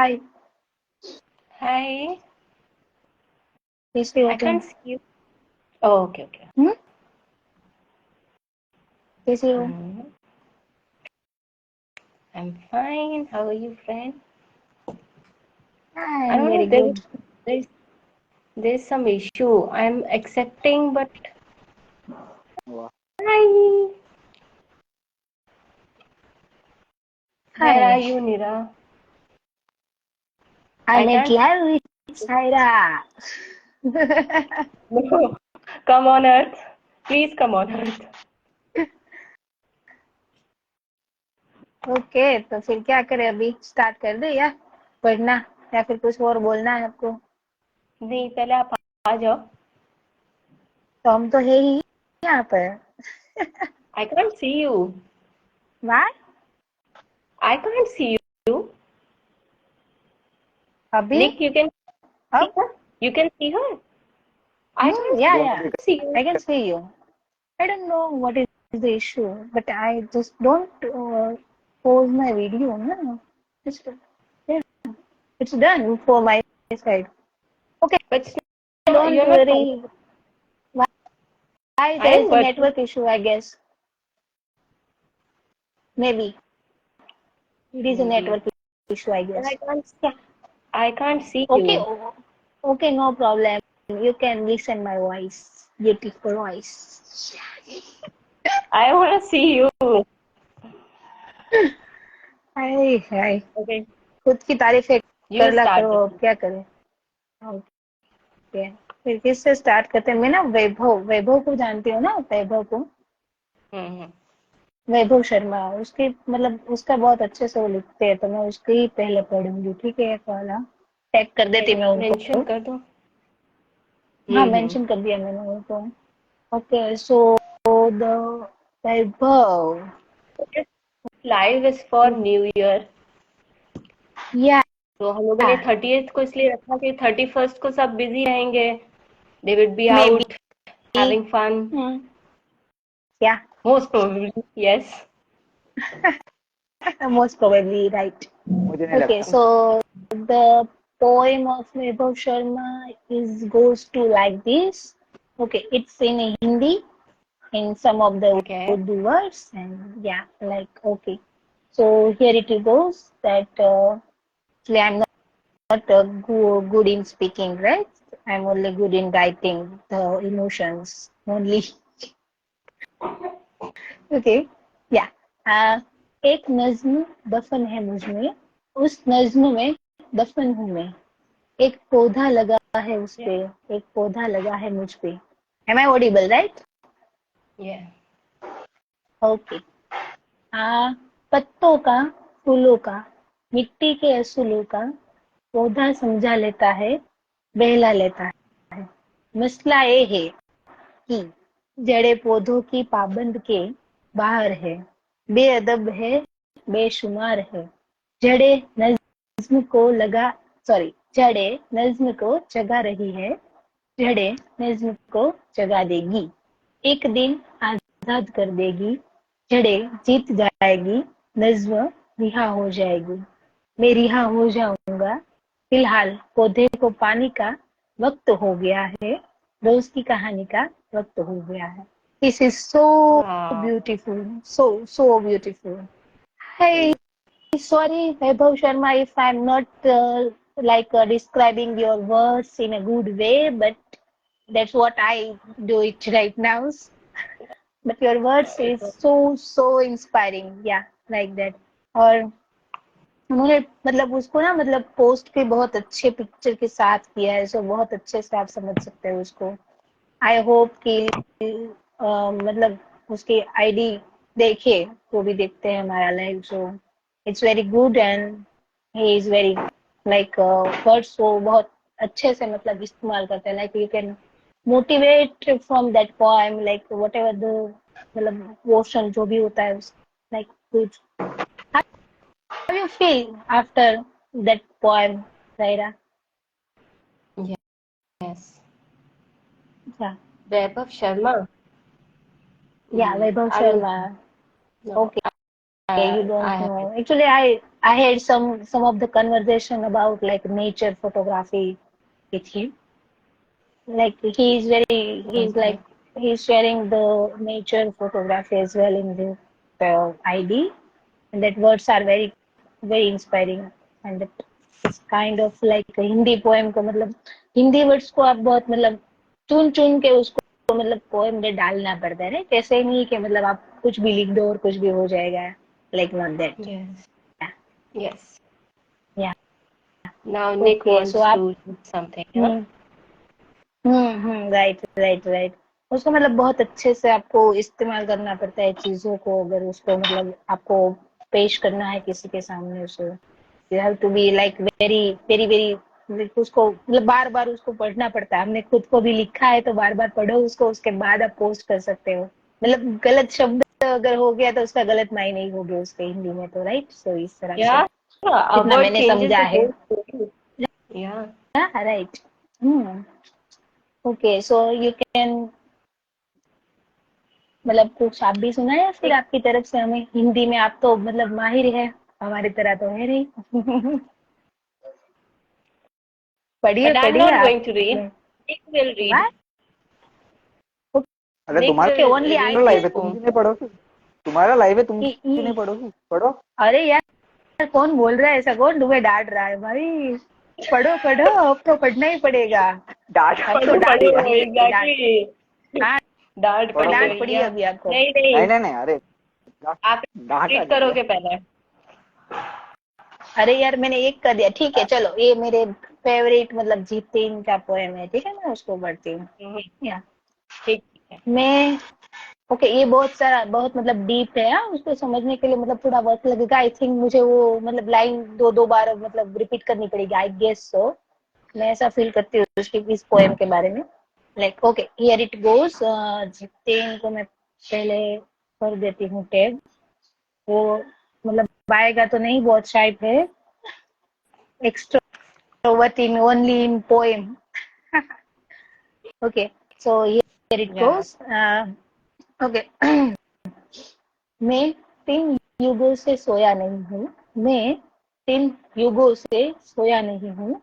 Hi, Hi, please stay I can't open. see you. Oh, okay. Hmm? कैसे हो? Hmm. I'm fine. How are you, friend? I I am don't know. very good. There's there's some issue. I'm accepting, but hi. Where are Hi, you, Nira? I I'm at can't. live with Saira. No. Come on, Earth. Please come on, Earth. Okay, तो फिर क्या करें अभी? Start कर दे या पढ़ना या फिर कुछ और बोलना है आपको? नहीं, पहले आप आ जाओ. तो हम तो है ही यहाँ पर. I can't see you. वाह, I can't see you. अभी Nick, you can see अब her. You can see her. I can't या see you. I can see you. I don't know what is the issue, but I just don't pause my video. No, it's, yeah, it's done for my side. Okay, But don't you're not coming. worry. Why I there am is a watching. network issue, I guess. Maybe it is a Maybe. network issue, I But guess. I can't see Okay, you. okay, no problem. You can listen my voice, beautiful voice. I want to see you. Hi hi, Okay, खुद की तारीफें you करला start करो, this. अब क्या करें. Okay, फिर किससे start करते हैं? मैं ना वैभव वैभव को जानती हूँ ना, वैभव को. हम्म. वैभव शर्मा, उसके मतलब उसका बहुत अच्छे से वो लिखते हैं, तो मैं उसके ही पहले पढ़ूंगी. ठीक है, वाला टैग कर देती मैं मेंशन उनको. कर दो. हाँ, हम्म. मेंशन कर दिया मैंने उनको. Okay, so the Vaibhav. Live is for new year. या तो हम लोगों ने 30th को इसलिए रखा कि 31st को सब बिजी रहेंगे. They would be may out be. having fun. या Most probably, yes. Most probably right. मुझे नहीं ओके, लगता. So the poem of Vaibhav Sharma is goes to like this. Okay, it's in Hindi, in some of the Okay. Urdu words, and yeah, like okay. So here it goes that actually I'm not good in speaking, right? I'm only good in writing the emotions only. Okay, yeah. Uh, एक नज्म दफन है मुझ में, उस नज्म में दफन हूँ मैं. एक पौधा लगा है उस पे, एक पौधा लगा है मुझ पे. Am I audible, right? Yeah. Okay. पत्तों का, फूलों का, मिट्टी के असूलों का पौधा समझा लेता है, बहला लेता है. मसला ये है कि जड़े पौधों की पाबंद के बाहर है, बेअदब है, बेशुमार है. जड़े नज्म को लगा सॉरी जड़े नज्म को जगा रही है, जड़े नज्म को जगा देगी, एक दिन आजाद कर देगी. जड़े जीत जाएगी, नज्म रिहा हो जाएगी. मैं रिहा हो जाऊंगा, फिलहाल पौधे को पानी का वक्त हो गया है, रोज की कहानी का वक्त हो गया है. This is so Wow. Beautiful, so beautiful. Hey, sorry, Vaibhav Sharma, if I'm not describing your words in a good way, but that's what I do it right now. But your words It is was so inspiring, yeah, like that. और उन्होंने मतलब उसको ना मतलब post भी बहुत अच्छे picture के साथ किया है, सो बहुत अच्छे से आप समझ सकते हो उसको. आई होप कि मतलब उसकी आईडी देखे, वो भी देखते हैं हमारा live. So it's very good and he is very like words वो बहुत अच्छे से मतलब इस्तेमाल करते हैं. Like you can motivate from that poem, like what ever the मतलब पोर्शन जो भी होता है, like good. How you feel after that poem, Raira? yes. Yeah, Vaibhav Sharma. yeah, Vaibhav I don't Sharma. know. Okay, you I don't have know. Actually, I had some of the conversation about like nature photography with him. Like he's okay. like he's sharing the nature photography as well in the ID, and that words are very inspiring. And it's kind of like a Hindi poem को मतलब Hindi words को आप बहुत मतलब चुन चुन के उसको मतलब पोएम में डालना पड़ता है ना, ऐसे नहीं कि मतलब आप कुछ भी लिख दो और कुछ भी हो जाएगा, like not that. Yes. Yes. या Now Nick okay so wants आप to do something, yeah? Right right right. उसको मतलब बहुत अच्छे से आपको इस्तेमाल करना पड़ता है चीजों को, अगर उसको मतलब आपको पेश करना है किसी के सामने उसे, you have to be like very very very, उसको मतलब बार बार उसको पढ़ना पड़ता है. हमने खुद को भी लिखा है तो बार बार पढ़ो उसको, उसके बाद आप पोस्ट कर सकते हो. मतलब गलत शब्द अगर हो गया तो उसका गलत मायने ही हो गया उसके हिंदी में, तो राइट. सो इस तरह से Yeah. A जितना word मैंने changes समझा the है. whole story. Yeah. Right. Okay so you can मतलब कुछ आप भी सुना है फिर Nick, आपकी तरफ से हमें हिंदी में. आप तो मतलब माहिर है, हमारी तरह तो है नहीं. पढ़िए but I'm पढ़िए not आप. going to read. Nick will read. वाह. अरे Nick तुम्हारा okay will only I read live this है, कैन. तुम poem. क्यों नहीं पढ़ोगी? तुम्हारा लाइव है, तुम क्यों नहीं पढ़ोगी? पढ़ो. अरे यार कौन बोल रहा है ऐसा, कौन तुम्हें डांट रहा है भाई? पढ़ो पढ़ो, अब तो पढ़ना ही पड़ेगा. डांट अब तो पढ़ो पड़ेगी डांट यार. पढ़ो पड़ी डांट. एग्जैक्टली. हाँ डांट पढ़ो पड़ी पढ़ो. डांट है पड़ी या अभी आपको. नहीं नहीं नहीं. नहीं नहीं, अरे आप डांट आ रीड रही है. करोगे पहले. अरे यार मैंने एक कर दिया, ठीक है चलो. ये मेरे फेवरेट मतलब जीतीन का पोएम है, ठीक है मैं उसको पढ़ती हूँ. हम्म, या ठीक है. मैं ओके ये बहुत सारा बहुत मतलब डीप है. हाँ, उसको समझने के लिए मतलब थोड़ा वक्त लगेगा. आई थिंक मुझे वो मतलब लाइन दो दो बार मतलब रिपीट करनी पड़ेगी, आई गेस सो. मैं ऐसा फील करती हूँ उसकी इस पोएम के बारे में. Like okay here it goes. Jiten को मैं पहले कर देती हूँ टैग. वो मतलब आएगा तो नहीं, बहुत शाइप है, extrovert in only in poem. Okay so here it या गोस. ओके मैं 3 युगों से सोया नहीं हूँ. मैं 3 युगों से सोया नहीं हूँ.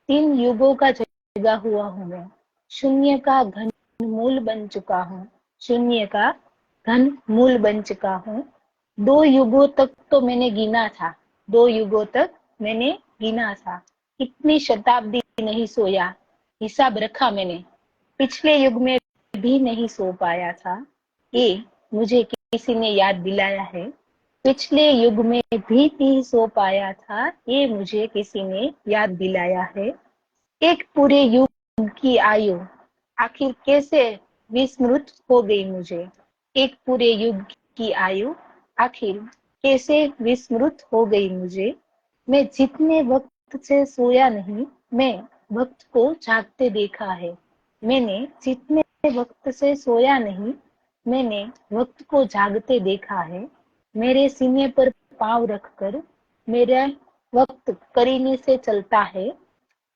3 युगों का जगा हुआ हूँ मैं. शून्य का घन मूल बन चुका हूँ. शून्य का घन मूल बन चुका हूँ. 2 युगों तक तो मैंने गिना था. 2 युगों तक मैंने गिना था. इतनी शताब्दी नहीं सोया, हिसाब रखा मैंने. पिछले युग में भी नहीं सो पाया था. ये मुझे किसी ने याद दिलाया है. पिछले युग में भी नहीं सो पाया था. ये मुझे किसी ने याद दिलाया है. एक पूरे युग की आयु आखिर कैसे विस्मृत हो गई मुझे. एक पूरे युग की आयु आखिर कैसे विस्मृत हो गई मुझे. मैं जितने वक्त से सोया नहीं, मैं वक्त को जागते देखा है. मैंने जितने वक्त से सोया नहीं, मैंने वक्त को जागते देखा है. मेरे सीने पर पांव रखकर मेरा वक्त करीने से चलता है.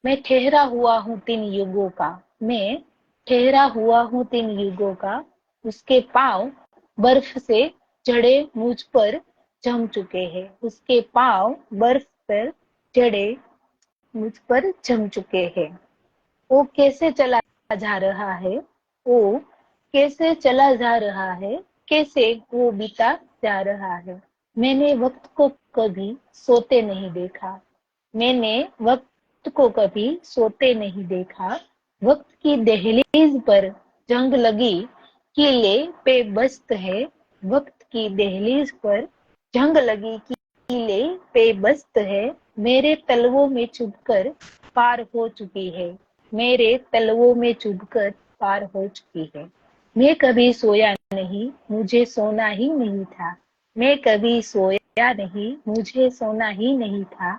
मैं ठहरा हुआ हूँ 3 युगों का. मैं ठहरा हुआ हूँ 3 युगों का. उसके पांव बर्फ से जड़े मुझ पर जम चुके हैं. उसके पांव बर्फ पर जड़े मुझ पर जम चुके हैं. वो कैसे चला जा रहा है. वो कैसे चला जा रहा है. कैसे वो बीता जा रहा है. मैंने वक्त को कभी सोते नहीं देखा. मैंने वक्त को कभी सोते नहीं देखा. वक्त की दहलीज पर जंग लगी किले पे बस्त है. वक्त की दहलीज पर जंग लगी किले पे बस्त है. मेरे तलवों में चुभकर पार हो चुकी है. मेरे तलवों में चुभकर पार हो चुकी है. मैं कभी सोया नहीं, मुझे सोना ही नहीं था. मैं कभी सोया नहीं, मुझे सोना ही नहीं था.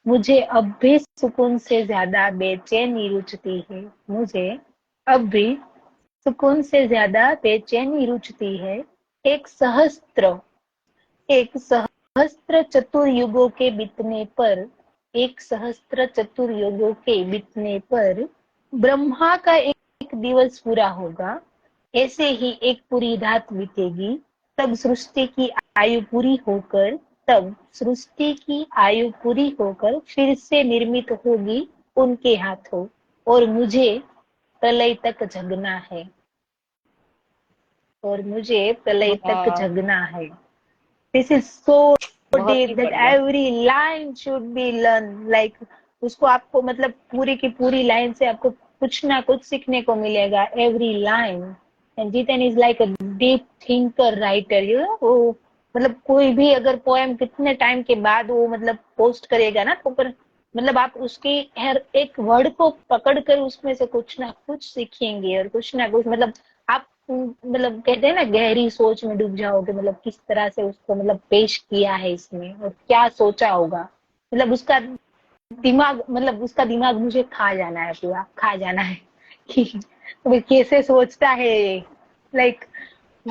मुझे अब भी सुकून से ज्यादा बेचैनी रुचती है. मुझे अब भी सुकून से ज्यादा बेचैनी रुचती है. एक सहस्त्र एक सहस्त्र चतुर्युगों के बीतने पर, एक सहस्त्र चतुर्युगों के बीतने पर ब्रह्मा का एक दिवस पूरा होगा. ऐसे ही एक पूरी रात बीतेगी. तब सृष्टि की आयु पूरी होकर तब सृष्टि की आयु पूरी होकर फिर से निर्मित होगी उनके हाथों, और मुझे प्रलय तक जगना है, और मुझे प्रलय तक वाह, जगना है। दिस इज सो बहुत डीप ही दैट बढ़िया। Every line should be learn, like उसको आपको मतलब पूरी की पूरी लाइन से आपको कुछ ना कुछ सीखने को मिलेगा, every line. And Jitan is like a deep thinker writer, you know, वो मतलब कोई भी अगर पोएम कितने टाइम के बाद वो मतलब पोस्ट करेगा ना, तो पर मतलब आप उसकी हर एक वर्ड को पकड़ कर उसमें से कुछ ना कुछ सीखेंगे, और कुछ ना कुछ मतलब आप मतलब कहते हैं ना गहरी सोच में डूब जाओगे, मतलब किस तरह से उसको मतलब पेश किया है इसमें, और क्या सोचा होगा, मतलब उसका दिमाग, मतलब उसका दिमाग मुझे खा जाना है, पूरा खा जाना है कि वो कैसे सोचता है। लाइक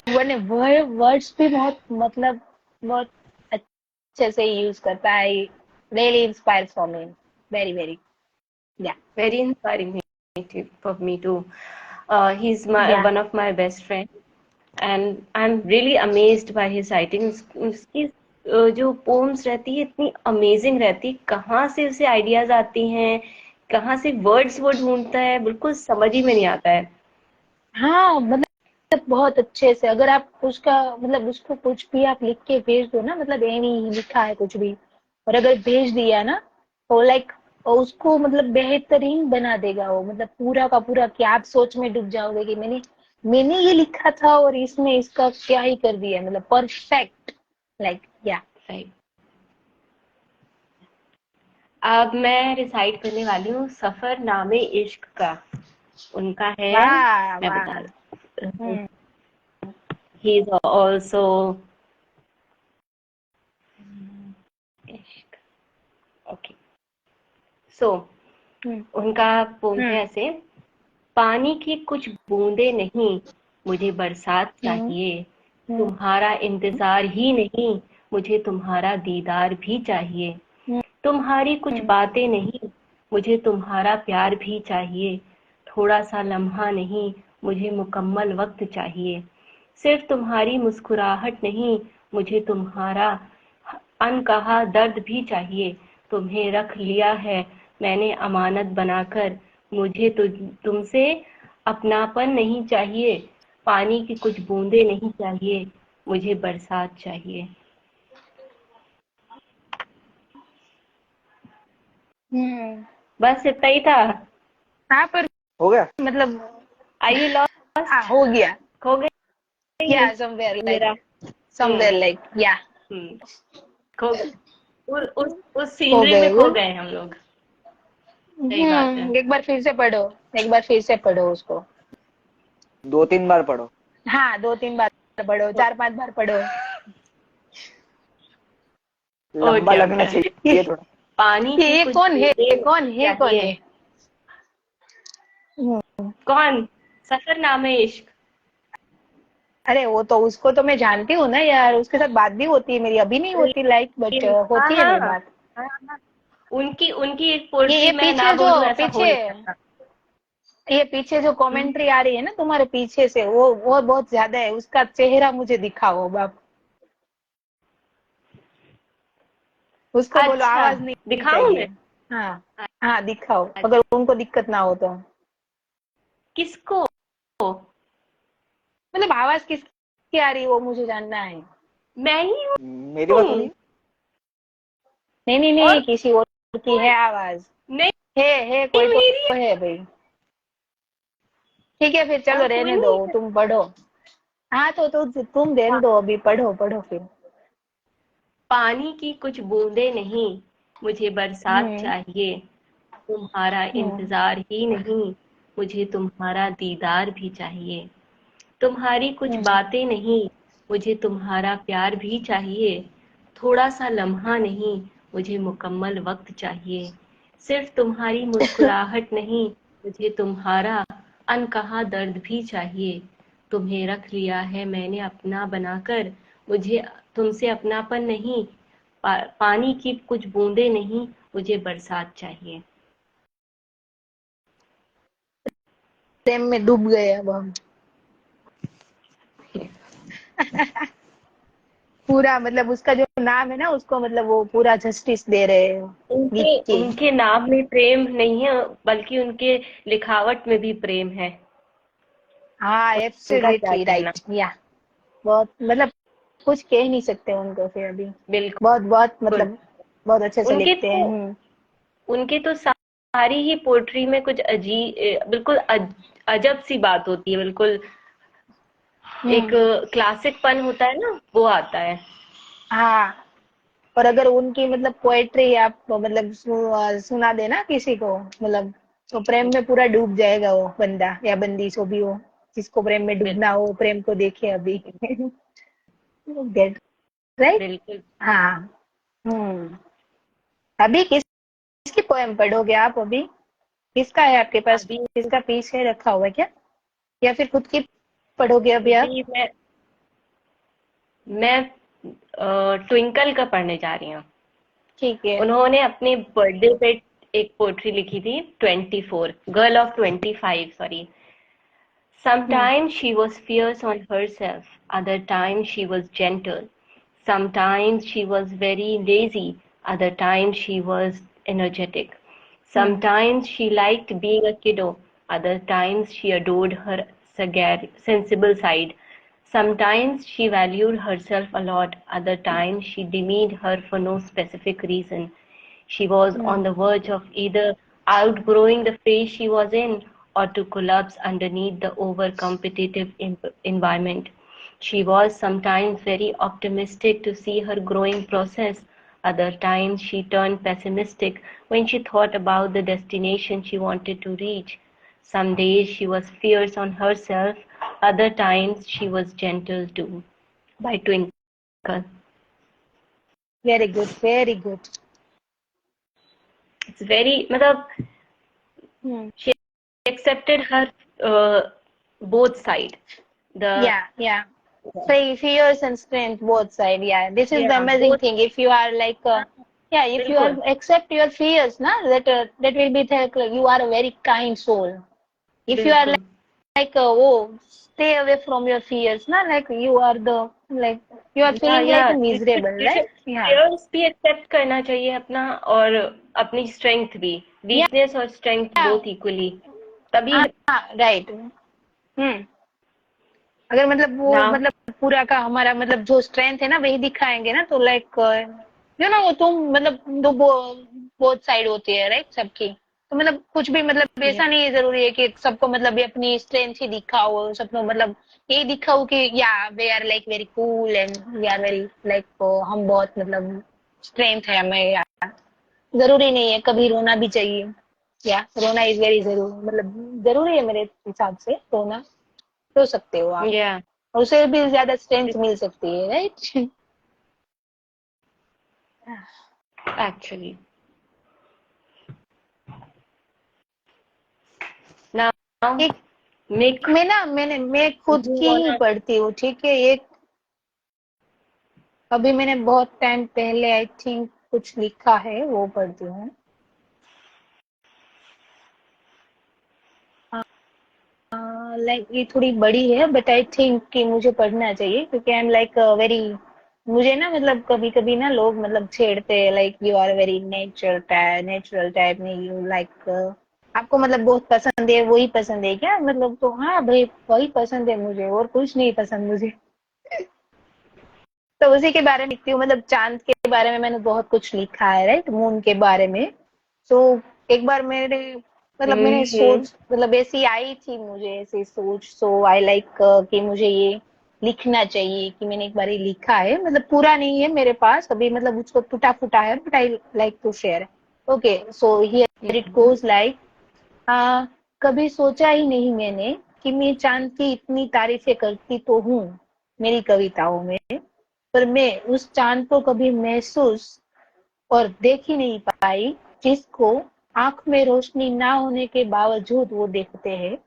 वरने वर्ड्स भी बहुत मतलब बहुत अच्छे से यूज करता है। Really inspire for me, very very, या Very inspiring for me too. He's या one of my best friends, and I'm really amazed by his writings. उसकी जो पोम्स रहती है इतनी अमेजिंग रहती, कहाँ से उसे आइडियाज आती हैं, कहाँ से वर्ड्स वो ढूंढता है, बिल्कुल समझ ही में नहीं आता है। हाँ मतलब बहुत अच्छे से, अगर आप उसका मतलब उसको कुछ भी आप लिख के भेज दो ना, मतलब ये नहीं लिखा है कुछ भी, और अगर भेज दिया ना तो लाइक उसको मतलब बेहतरीन बना देगा वो, मतलब पूरा का पूरा, कि आप सोच में डूब जाओगे कि मैंने मैंने ये लिखा था और इसने इसका क्या ही कर दिया, मतलब परफेक्ट, लाइक या। राइट। अब मैं रिसाइट करने वाली हूँ सफर नामे इश्क का। उनका है, वाह मैं वाह। बता रही हूँ, हम्म ही इज ऑल्सो इश्क। ओके, सो हम्म उनका पोम है हम्म ऐसे। पानी की कुछ बूंदे नहीं, मुझे बरसात हम्म चाहिए। हम्म तुम्हारा इंतजार ही नहीं, मुझे तुम्हारा दीदार भी चाहिए। हम्म तुम्हारी कुछ हम्म बातें नहीं, मुझे तुम्हारा प्यार भी चाहिए। थोड़ा सा लम्हा नहीं, मुझे मुकम्मल वक्त चाहिए। सिर्फ तुम्हारी मुस्कुराहट नहीं, मुझे तुम्हारा अनकहा दर्द भी चाहिए। तुम्हें रख लिया है मैंने अमानत बनाकर, मुझे तो तुमसे अपनापन नहीं चाहिए। पानी की कुछ बूंदे नहीं चाहिए, मुझे बरसात चाहिए। हम्म। बस इतना ही था। हाँ पर हो गया। मतलब Are you हाँ lost? हो गया, खो गई या मेरा। हम्म समवेयर लाइक या हम्म खो उस हो सीनरी गए में खो वो। गए हम लोग। सही बात है। एक बार फिर से पढ़ो, एक बार फिर से पढ़ो उसको। 2-3 बार पढ़ो। हाँ 2-3 बार पढ़ो, 4-5 बार पढ़ो। लंबा ओके लगना ओके। चाहिए थोड़ा। पानी की ये कुछ कौन है, बूंदे ये कौन है, कौन चाहिए। है? हम्म, कौन? सफर नामे इश्क। अरे वो तो उसको तो मैं जानती हूँ ना यार, उसके साथ बात भी होती है मेरी, अभी नहीं होती लाइक, बट हाँ होती है हाँ मेरी बात। हाँ हाँ। उनकी उनकी एक ये पोएट्री मैं ना पीछे जो बोलूं ऐसा हो पीछे नहीं सकता। ये पीछे जो हम्म, कमेंट्री आ रही है ना तुम्हारे पीछे से, वो बहुत ज्यादा है, उसका चेहरा मुझे दिखाओ बाप। उसको बोलो अच्छा, आवाज नहीं दिखाऊं चाहिए। मैं? हाँ हाँ दिखाओ, अगर उनको दिक्कत ना हो तो। किसको? मतलब आवाज किसकी आ रही है वो मुझे जानना है। मैं ही मेरी बात हो रही हूँ। है। नहीं नहीं और नहीं, किसी और की है आवाज। नहीं, है कोई तो मेरी है भाई। ठीक है फिर और चलो कोई रहने दो, नहीं है। तुम पढ़ो। हाँ तो तुम रहने दो, अभी पढ़ो पढ़ो फिर। पानी की कुछ बूंदे नहीं, मुझे बरसात हम्म चाहिए। तुम्हारा हम्म इंतजार ही नहीं, मुझे तुम्हारा दीदार भी चाहिए। तुम्हारी कुछ हम्म बातें नहीं, मुझे तुम्हारा प्यार भी चाहिए। थोड़ा सा लम्हा नहीं, मुझे मुकम्मल वक्त चाहिए। सिर्फ तुम्हारी मुस्कुराहट नहीं, मुझे तुम्हारा अनकहा दर्द भी चाहिए। तुम्हें रख लिया है मैंने अपना बनाकर, मुझे तुमसे अपनापन नहीं, पानी की कुछ बूंदे नहीं, मुझे बरसात चाहिए। प्रेम में डूब गए अब हम। पूरा मतलब उसका जो नाम है ना उसको मतलब वो पूरा जस्टिस दे रहे हैं लिख उनके के। उनके नाम में प्रेम नहीं है, बल्कि उनके लिखावट में भी प्रेम है। हाँ उनका क्या एब्सोल्युटली कहना? राइट या बहुत मतलब कुछ कह नहीं सकते उनको फिर अभी। बहुत बिल्कुल। बहुत मतलब बहुत अच्छे से उनके लिखते हैं। तो उनके तो सारी ही पोट्री में कुछ बिल्कुल अजब सी बात होती है, बिल्कुल एक हम्म। क्लासिक पन होता है ना, वो आता है। हाँ और अगर उनकी मतलब पोएट्री आप मतलब सुना देना किसी को मतलब तो प्रेम में पूरा डूब जाएगा वो बंदा या बंदी जो भी हो, जिसको प्रेम में डूबना बिल्कुल हो प्रेम को देखे अभी। Get right. बिल्कुल। हाँ। हम्म। अभी किसकी पोएम पढ़ोगे आप अभी? किसका है आपके पास? अभी किसका पीस है रखा हुआ है क्या? या फिर खुद की पढ़ोगे अभी आप? अभी मैं ट्विंकल का पढ़ने जा रही हूँ। ठीक है। उन्होंने अपने बर्थडे पे एक पोट्री लिखी थी, 24, girl of 25, sorry. Hmm. Sometimes she was fierce on herself, other times she was gentle. Sometimes she was very lazy, other times she was energetic. Hmm. Sometimes she liked being a kiddo, other times she adored her sensible side. Sometimes she valued herself a lot, other times she demeaned her for no specific reason. She was hmm. on the verge of either outgrowing the phase she was in or to collapse underneath the over-competitive environment. She was sometimes very optimistic to see her growing process. Other times she turned pessimistic when she thought about the destination she wanted to reach. Some days she was fierce on herself, other times she was gentle too. By Twinkle. Very good very good. It's very, मतलब हम्म। she accepted her both side. The Yeah. Fears and strength both side. Yeah, this is the yeah, amazing both. thing. If you are like, yeah, if you are बिल्कुल. accept your fears, na that will be like you are a very kind soul. If you are बिल्कुल. like, oh, stay away from your fears, na like you are the like you are या feeling या like a miserable, right? Yeah. fears भी accept करना चाहिए अपना, और अपनी strength भी, Yeah. वीकनेस और स्ट्रेंथ बोथ इक्वली, तभी हाँ राइट। हम्म। अगर मतलब वो ना. मतलब पूरा का हमारा मतलब जो स्ट्रेंथ है ना वही दिखाएंगे ना तो लाइक यू नो तुम मतलब दो बोथ साइड होती है राइट सबकी। तो मतलब कुछ भी मतलब या ऐसा नहीं है जरूरी है कि सबको मतलब ये अपनी स्ट्रेंथ ही दिखाओ सबको मतलब यही दिखाओ कि या वे are like very cool and we are very like हम बहुत मतलब स्ट्रेंथ है हमें या जरूरी नहीं है कभी रोना भी चाहिए। या रोना इज वेरी जरूरी मतलब जरूरी है मेरे हिसाब से रोना रो सकते हो आप। या उसे भी ज्यादा स्ट्रेंथ मिल सकती है राइट। एक्चुअली नाउ एक मेक मैं खुद यू की ही वांना. पढ़ती हूँ ठीक है। एक अभी मैंने बहुत टाइम पहले आई थिंक कुछ लिखा है वो पढ़ती हूँ। लाइक ये थोड़ी बड़ी है बट आई थिंक कि मुझे पढ़ना चाहिए क्योंकि आई एम लाइक वेरी मुझे ना मतलब कभी कभी ना लोग मतलब छेड़ते हैं like you are very natural type में यू लाइक आपको मतलब बहुत पसंद है वही पसंद है क्या मतलब तो हाँ भाई वही पसंद है मुझे और कुछ नहीं पसंद मुझे। तो उसी के बारे में लिखती हूँ मतलब चांद के बारे में मैंने बहुत कुछ लिखा है राइट मून के बारे में। तो एक बार मेरे मतलब मैंने हम्म. सोच मतलब ऐसी आई थी मुझे ऐसी सोच सो आई लाइक कि मुझे ये लिखना चाहिए कि मैंने एक बार ये लिखा है मतलब पूरा नहीं है मेरे पास अभी मतलब उसको टूटा फूटा है but I like to share. Okay so here it goes like कभी सोचा ही नहीं मैंने कि मैं चांद की इतनी तारीफें करती तो हूँ मेरी कविताओं में पर मैं उस चांद को कभी महसूस और देख ही नहीं पाई जिसको आंख में रोशनी ना होने के बावजूद वो देखते हैं।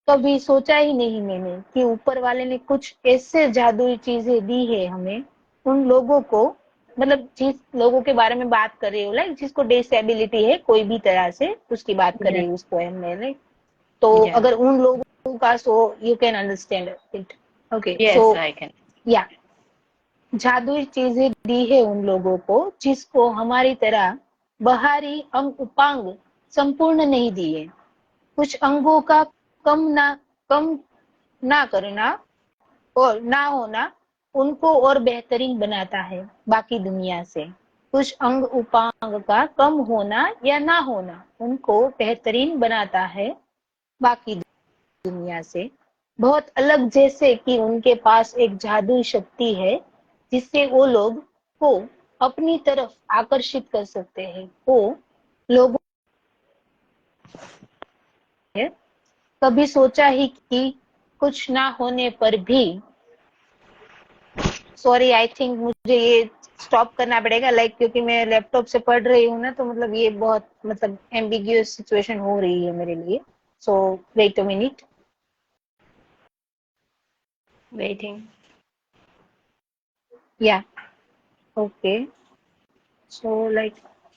कभी सोचा ही नहीं मैंने कि ऊपर वाले ने कुछ ऐसे जादुई चीजें दी है हमें उन लोगों को मतलब जिस लोगों के बारे में बात कर रही हो लाइक जिसको डिसेबिलिटी है कोई भी तरह से उसकी बात कर या रही हूँ उस पोएम में लाइक तो या अगर उन लोगों का so you can understand it. Okay so yes I can. या जादुई चीजें दी है उन लोगों को जिसको हमारी तरह बाहरी अंग उपांग संपूर्ण नहीं दिए। कुछ अंगों का कम ना करना और ना होना उनको और बेहतरीन बनाता है बाकी दुनिया से। कुछ अंग उपांग का कम होना या ना होना उनको बेहतरीन बनाता है बाकी दुनिया से। बहुत अलग, जैसे कि उनके पास एक जादुई शक्ति है जिससे वो लोग को अपनी तरफ आकर्षित कर सकते हैं। वो लोगों ने कभी सोचा ही कि कुछ ना होने पर भी, सॉरी आई थिंक मुझे ये स्टॉप करना पड़ेगा, क्योंकि मैं लैपटॉप से पढ़ रही हूँ ना, तो मतलब ये बहुत एम्बिग्यूअस सिचुएशन हो रही है मेरे लिए। सो वेट अ मिनट। वेटिंग। या ओके। सो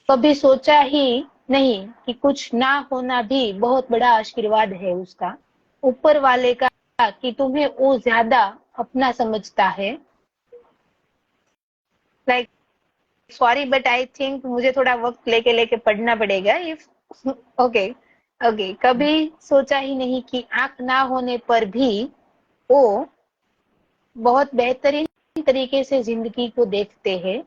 कभी सोचा ही नहीं कि कुछ ना होना भी बहुत बड़ा आशीर्वाद है उसका, ऊपर वाले का, कि तुम्हें वो ज्यादा अपना समझता है। सॉरी बट आई थिंक मुझे थोड़ा वक्त लेके लेके पढ़ना पड़ेगा। If okay okay. कभी सोचा ही नहीं कि आंख ना होने पर भी वो बहुत बेहतरीन तरीके से जिंदगी को देखते हैं,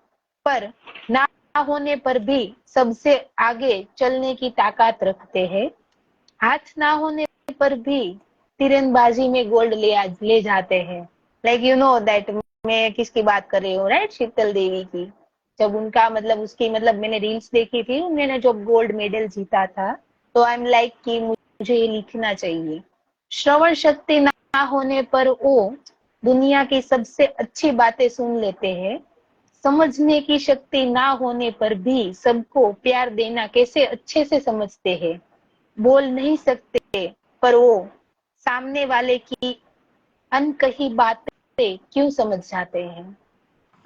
पर ना होने पर भी सबसे आगे चलने की ताकत रखते हैं। हाथ ना होने पर भी तीरंदाजी में गोल्ड ले जाते हैं। यू नो दैट मैं किसकी बात कर रही हूँ, राइट? शीतल देवी की। जब उनका उसकी मैंने रील्स देखी थी, उन्होंने जब गोल्ड मेडल जीता था, तो आई एम कि मुझे ये लिखना चाहिए। श्रवण शक्ति ना होने पर वो दुनिया की सबसे अच्छी बातें सुन लेते हैं। समझने की शक्ति ना होने पर भी सबको प्यार देना कैसे अच्छे से समझते हैं। बोल नहीं सकते, पर वो सामने वाले की अनकही बातें क्यों समझ जाते हैं।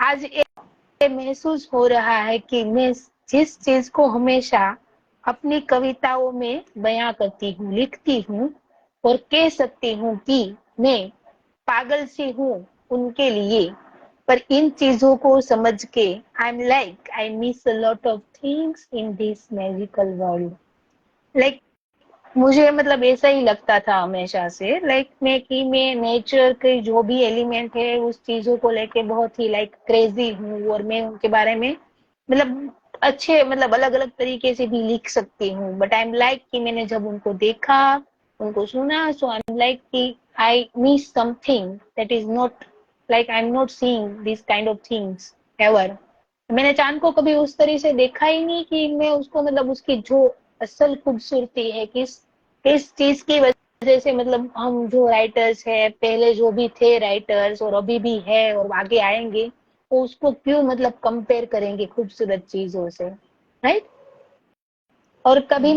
आज ये महसूस हो रहा है कि मैं जिस चीज को हमेशा अपनी कविताओं में बयां करती हूँ, लिखती हूँ और कह सकती हूँ कि मैं पागल सी हूँ उनके लिए, पर इन चीजों को समझ के I miss a lot of things in this magical world. मुझे ऐसा ही लगता था हमेशा से, मैं नेचर के जो भी एलिमेंट है उस चीजों को लेके बहुत ही क्रेजी हूँ, और मैं उनके बारे में अच्छे अलग अलग तरीके से भी लिख सकती हूँ। बट आई एम कि मैंने जब उनको देखा, उनको सुना, सो आई एम कि I miss something that is not I am not seeing this kind of things ever. मैंने चांद को कभी उस तरह से देखा ही नहीं कि मैं उसको उसकी जो असल खूबसूरती है, किस चीज की वजह से हम जो राइटर्स है, पहले जो भी थे राइटर्स और अभी भी है और आगे आएंगे, वो उसको क्यों कंपेयर करेंगे खूबसूरत चीजों से, राइट? और कभी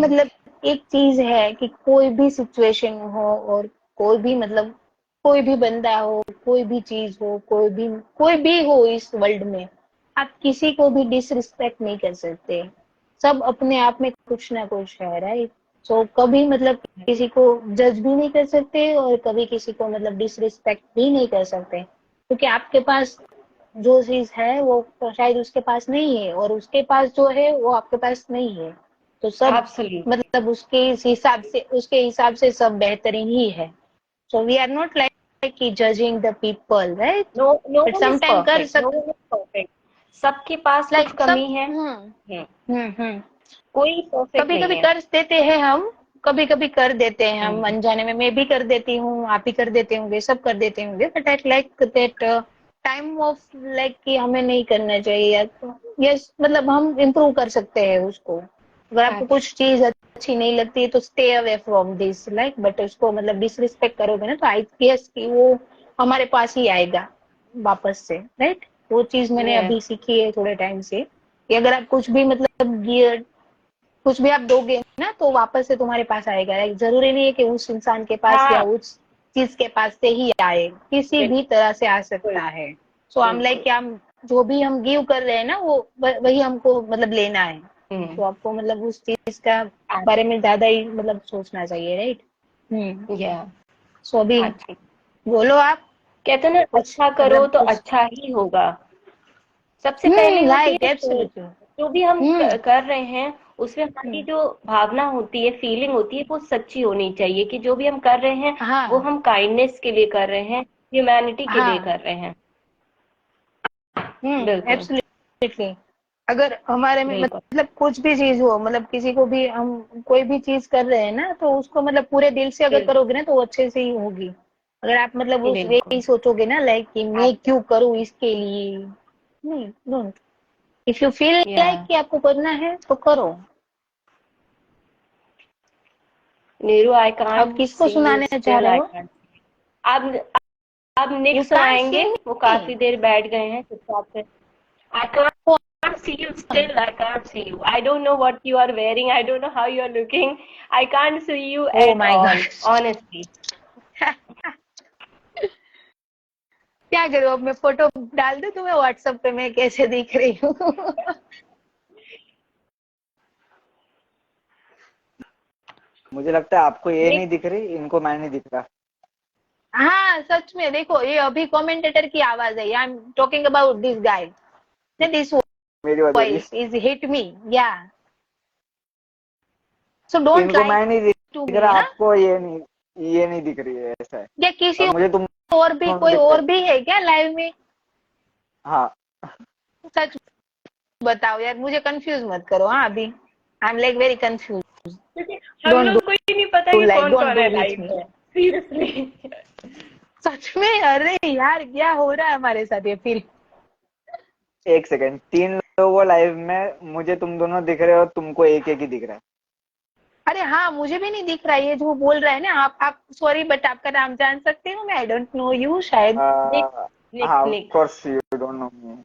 एक चीज है कि कोई भी सिचुएशन हो और कोई भी कोई भी बंदा हो, कोई भी चीज हो, कोई भी हो इस वर्ल्ड में, आप किसी को भी डिसरिस्पेक्ट नहीं कर सकते। सब अपने आप में कुछ ना कुछ है, राइट? सो कभी किसी को जज भी नहीं कर सकते और कभी किसी को डिसरिस्पेक्ट भी नहीं कर सकते, क्योंकि आपके पास जो चीज है वो शायद उसके पास नहीं है, और उसके पास जो है वो आपके पास नहीं है। तो सब एब्सोल्युटली। उसके हिसाब से सब बेहतरीन ही है। सो वी आर नॉट कि judging the people, right? No, no but one is sometime कर परफेक्ट, नो सक वन इज परफेक्ट। सबके पास कुछ सब। कमी है। कोई परफेक्ट कभी नहीं कभी है। कर देते हैं हम, कभी कभी कर देते हैं हम हम्म। अनजाने में। मैं भी कर देती हूँ, आप भी कर देते होंगे, सब कर देते होंगे। But I that time of कि हमें नहीं करना चाहिए। यस, हम इम्प्रूव कर सकते हैं उसको। अगर आपको कुछ चीज अच्छी नहीं लगती है तो stay away from this, but उसको डिसरिस्पेक्ट करोगे ना, तो आई गेस कि वो हमारे पास ही आएगा वापस से, राइट? वो चीज मैंने यस। अभी सीखी है थोड़े टाइम से, कि अगर आप कुछ भी कुछ भी आप दोगे ना, तो वापस से तुम्हारे पास आएगा। जरूरी नहीं है कि उस इंसान के पास या हाँ, उस चीज के पास से ही आए, किसी भी तरह से आ सकता बिल्कुल, है। सो हम बिल्कुल। क्या जो भी हम गिव कर रहे हैं ना, वो वही हमको लेना है। हम्म। तो आपको उस चीज का बारे में ज्यादा ही सोचना चाहिए, राइट? या। सो अभी हाँ जी। बोलो आप कहते ना, कुछ अच्छा करो तो कुछ। अच्छा ही होगा। सबसे पहले होती राइट, है सोच। एब्सोल्युटली। जो भी हम हम्म कर रहे हैं उसमें हमारी हम्म, जो भावना होती है, फीलिंग होती है, वो सच्ची होनी चाहिए कि जो भी हम कर रहे हैं वो हाँ हम काइंडनेस के लिए कर रहे हैं, ह्यूमैनिटी के लिए हाँ, कर रहे हैं। बिल्कुल। एब्सोल्युटली। अगर हमारे में बिल्कुल। मतलब कुछ भी चीज हो, मतलब किसी को भी हम कोई भी चीज कर रहे हैं ना, तो उसको मतलब पूरे दिल से अगर बिल्कुल। करोगे ना तो वो अच्छे से ही होगी। अगर आप मतलब उस वे बिल्कुल। ही सोचोगे ना, लाइक कि मैं आप क्यों करूँ इसके लिए, नहीं, डोंट। इफ यू फील या लाइक कि आपको करना है तो करो। नीरू, आई अब कांट किसको सी यू, सुनाने चाह स्टिल रहे आई हो? कांट। अब यू नेक्स्ट कांट सी आएंगे, वो मी। काफी देर बैठ गए हैं चुपचाप से। I can't see you, still I can't see you. I don't know what you are wearing, I don't know how you are looking. I can't see you oh at my all, God. Honestly. क्या करूँ अब, मैं photo डाल दूं तुम्हें WhatsApp पे मैं कैसे दिख रही हूँ? मुझे लगता है आपको ये नहीं नेक्स्ट। दिख रही, इनको मैं नहीं दिख रहा। हाँ सच में, देखो ये अभी कमेंटेटर की आवाज है। I am talking about this guy, this मेरी बात हो रही वॉइस इज हिट मी, या सो है, डोंट इनको लाइक मैं नहीं टू दिख मी रहा, ना। आपको ये नहीं दिख रही है, ऐसा है। या और किसी मुझे तुम और भी, दोनों कोई दिख रहे और हो। भी है क्या लाइव में? हाँ। सच बताओ यार, मुझे कंफ्यूज मत करो। हाँ अभी I am like very confuse. क्योंकि हम डोंट लोग को ही नहीं पता डू कि लाइक, कौन डोंट कौन डू है विथ लाइव मी। में, सीरियसली। सच में, अरे यार क्या हो रहा है हमारे साथ ये फिर। एक सेकंड, 3 लोगों लाइव में, मुझे तुम दोनों दिख रहे हो, तुमको एक एक ही दिख रहा अरे हाँ, मुझे भी नहीं दिख रहा ये जो बोल रहा है ना। आप सॉरी, बट आपका नाम जान सकती हूँ मैं? आई डोंट नो यू शायद। है। निक। निक हाँ, of Nick. Course you don't know me.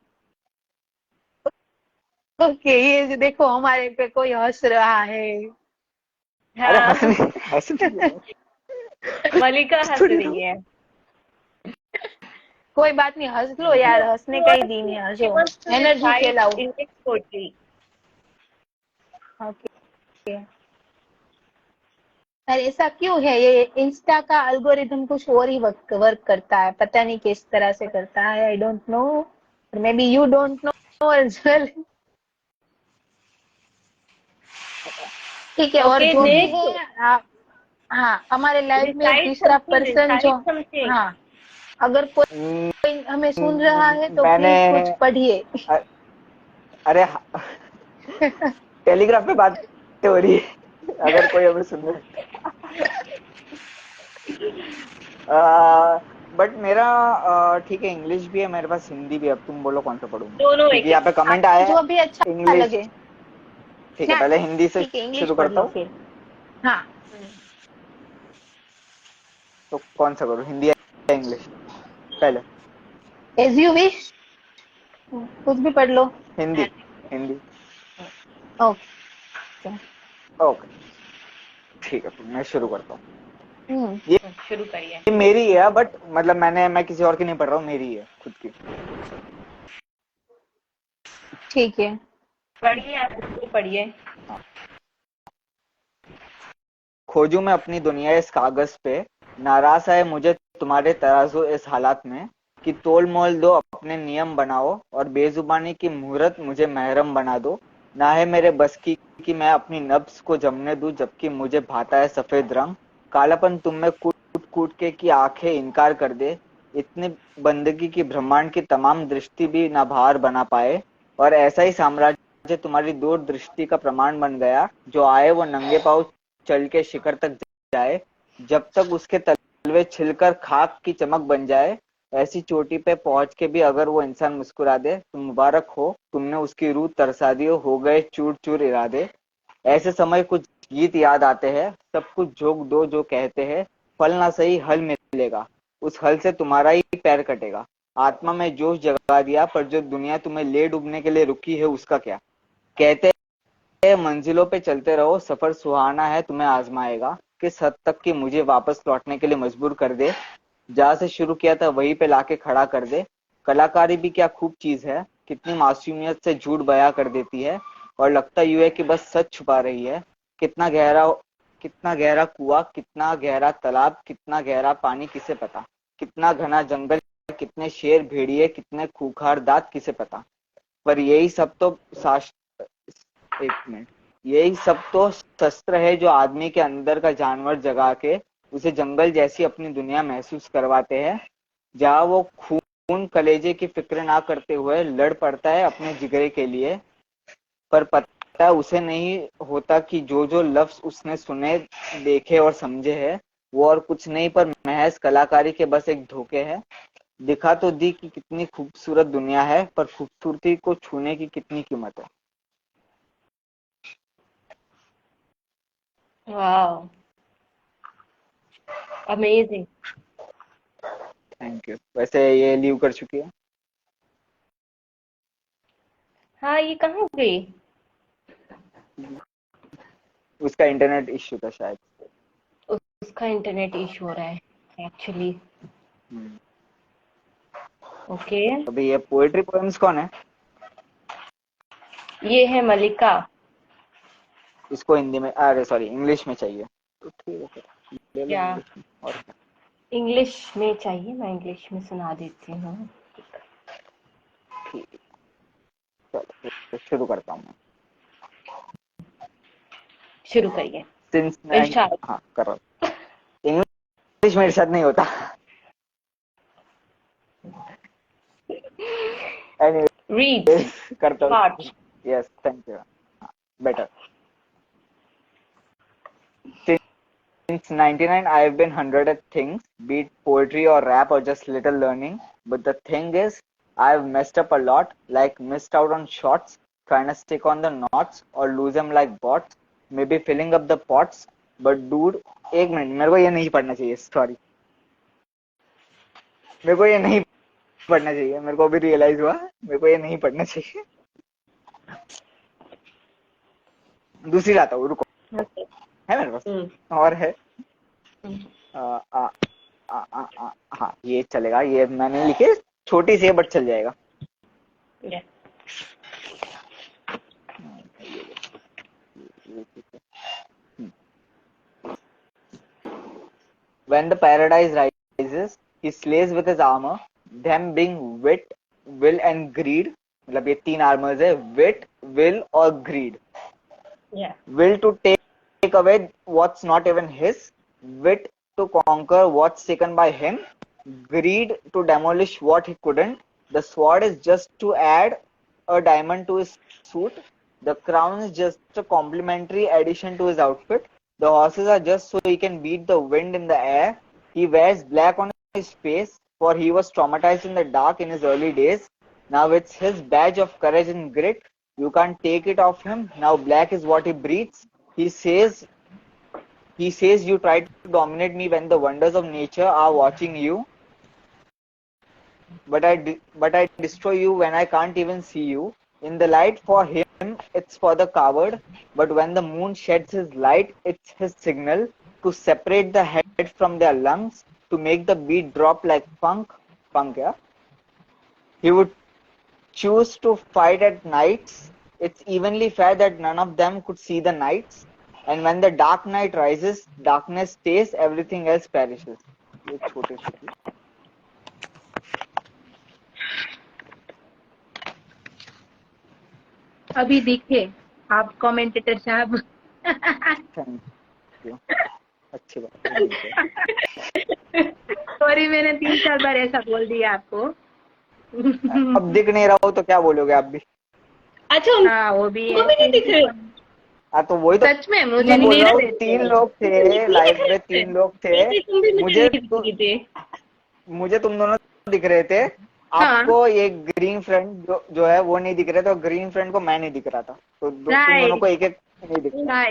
Okay, ये जो देखो हमारे पे कोई हंस रहा है। अरे हाँ। हंसने हंसने क्यों? मलिका हंस हंस थोड़ी रही रहो। है। कोई बात नहीं, हंस लो यार, हंसने का ही दिन है, She हंसो। wants to energy recite फैलाओ। English poetry. Okay. अरे ऐसा क्यों है? ये इंस्टा का अल्गोरिदम कुछ और ही वर्क करता है, पता नहीं किस तरह से करता है। I don't know, maybe you don't know as well. ठीक है, और Okay, जो भी next. है हाँ, हमारे लाइफ में Recite तीसरा something. पर्सन जो, Recite something. हाँ, अगर कोई हमें सुन रहा है तो मैंने प्लीज कुछ पढ़िए। अ- अरे टेलीग्राफ पे बात हो रही है, अगर कोई हमें सुन रहा है। बट मेरा ठीक है, इंग्लिश भी है मेरे पास, हिंदी भी है। अब तुम बोलो कौन सा पढ़ूं मैं, दोनों क्योंकि एक यहाँ एक। पे कमेंट आपको आया है जो भी अच्छा इंग्लिश। लगे। ठीक है, हाँ पहले हिंदी से ठीक है, इंग्लिश शुरू पढ़ करता लो हूँ। फिर। हाँ, तो कौन सा करूँ, हिंदी या इंग्लिश पहले? एज यू विश, कुछ भी पढ़ लो। हिंदी। हिंदी। ओके। ओके, ठीक है, तो मैं शुरू करता हूँ। हम्म ये शुरू करिए। मेरी है, बट मतलब मैं किसी और की नहीं पढ़ रहा हूँ, मेरी है खुद की। ठीक है। पढ़िए, आप बिल्कुल पढ़िए। खोजूं मैं अपनी दुनिया इस कागज पे, नाराज है मुझे तुम्हारे तराजू इस हालात में, कि तोल मोल दो अपने नियम बनाओ, और बेजुबानी की मुहूर्त मुझे महरम बना दो। ना है मेरे बस की कि मैं अपनी नब्ज को जमने दूं, जबकि मुझे भाता है सफेद रंग। कालापन तुम में कूट कूट के कि आंखें इनकार कर दे, इतनी बंदगी की ब्रह्मांड की तमाम दृष्टि भी ना भार बना पाए। और ऐसा ही साम्राज्य तुम्हारी दूर दृष्टि का प्रमाण बन गया, जो आए वो नंगे पांव चल के शिखर तक जाए, जब तक उसके तलवे छिलकर खाक की चमक बन जाए। ऐसी चोटी पे पहुंच के भी अगर वो इंसान मुस्कुरा दे तो मुबारक हो, तुमने उसकी रूह तरसा दी, हो गए चूर चूर इरादे। ऐसे समय कुछ गीत याद आते हैं, सब कुछ झोंक दो जो कहते हैं, फल ना सही हल मिलेगा, उस हल से तुम्हारा ही पैर कटेगा। आत्मा में जोश जगा दिया, पर जो दुनिया तुम्हें ले डूबने के लिए रुकी है उसका क्या। कहते मंजिलों पे चलते रहो, सफर सुहाना है तुम्हें आजमाएगा, किस हद तक कि मुझे वापस लौटने के लिए मजबूर कर दे, जहां से शुरू किया था वहीं पे लाके खड़ा कर दे। कलाकारी भी क्या खूब चीज है, कितनी मासूमियत से झूठ बयां कर देती है, और लगता यूं है कि बस सच छुपा रही है। कितना गहरा कुआं, कितना गहरा तालाब, कितना गहरा पानी किसे पता, कितना घना जंगल, कितने शेर भेड़िए, कितने खूंखार दांत किसे पता। पर यही सब तो एक मिनट, यही सब तो शस्त्र है जो आदमी के अंदर का जानवर जगा के उसे जंगल जैसी अपनी दुनिया महसूस करवाते हैं, जहाँ वो खून कलेजे की फिक्र ना करते हुए लड़ पड़ता है अपने जिगरे के लिए। पर पता उसे नहीं होता कि जो जो लफ्ज उसने सुने, देखे और समझे हैं, वो और कुछ नहीं पर महज कलाकारी के बस एक धोखे है। दिखा तो दी कि कितनी खूबसूरत दुनिया है, पर खूबसूरती को छूने की कितनी कीमत है। वाह, अमेजिंग। Thank you. वैसे ये लीव कर चुकी है। हाँ, ये कहाँ गई? उसका इंटरनेट इश्यू था शायद। उसका इंटरनेट इशू हो रहा है एक्चुअली। ओके, अभी ये पोएट्री पोएम्स कौन है? ये है मलिका। इसको हिंदी में, अरे सॉरी, इंग्लिश में चाहिए तो ठीक है, फिर ले लो क्या इंग्लिश में। और क्या? इंग्लिश में चाहिए? मैं इंग्लिश में सुना देती हूँ। ठीक है, चलो फिर शुरू करता हूँ मैं। शुरू करिए। सिंस इरशाद। हाँ कर रहा हूँ। इंग्लिश में इरशाद नहीं होता। रीड एनीवेज करता हूँ। Start. Yes, thank you. Better. Since 99, I have been hundred of things, be it poetry or rap or just little learning. But the thing is, I have messed up a lot, like missed out on shots, trying to stick on the knots or lose them like bots, maybe filling up the pots. But dude, एक minute, मेरे को ये नहीं पढ़ना चाहिए, sorry. मेरे को ये नहीं पढ़ना चाहिए, मेरे को अभी रियलाइज हुआ, मेरे को ये नहीं पढ़ना चाहिए। दूसरी लाता हूँ, रुको। है मेरे पास और है। हाँ ये चलेगा, ये मैंने लिखे, छोटी सी है बट चल जाएगा। When the paradise rises, he slays with his armor, them being wit, will and greed. मतलब ये तीन आर्मर्स है, wit, will और greed. Will to take away what's not even his, wit to conquer what's taken by him, greed to demolish what he couldn't. The sword is just to add a diamond to his suit. The crown is just a complimentary addition to his outfit. The horses are just so he can beat the wind in the air. He wears black on his face, for he was traumatized in the dark in his early days. Now it's his badge of courage and grit. You can't take it off him. Now black is what he breathes. He says you try to dominate me when the wonders of nature are watching you. But I destroy you when I can't even see you. In the light for him, it's for the coward. But when the moon sheds his light, it's his signal to separate the head from their lungs, to make the beat drop like funk. Funk, yeah. He would choose to fight at nights. It's evenly fair that none of them could see the nights. And when the dark night rises, darkness stays, everything else perishes. ये छोटे से थी। अभी दिखे आप commentator साहब। Thank you, अच्छी बात है। सॉरी, मैंने 3-4 बार ऐसा बोल दिया आपको। अब दिख नहीं रहा हो तो क्या बोलोगे आप भी? अच्छा, हाँ वो भी उनको भी नहीं दिख रहे? हाँ तो वही तो सच में मुझे मैं बोल नहीं रहा हूँ, रहते। 3 लोग थे लाइव में, 3 लोग थे। मुझे तुम दोनों दिख रहे थे। आपको ये ग्रीन फ्रेंड जो है वो नहीं दिख रहे थे, और ग्रीन फ्रेंड को मैं नहीं दिख रहा था, तो तुम दोनों को एक एक नहीं दिख रहा।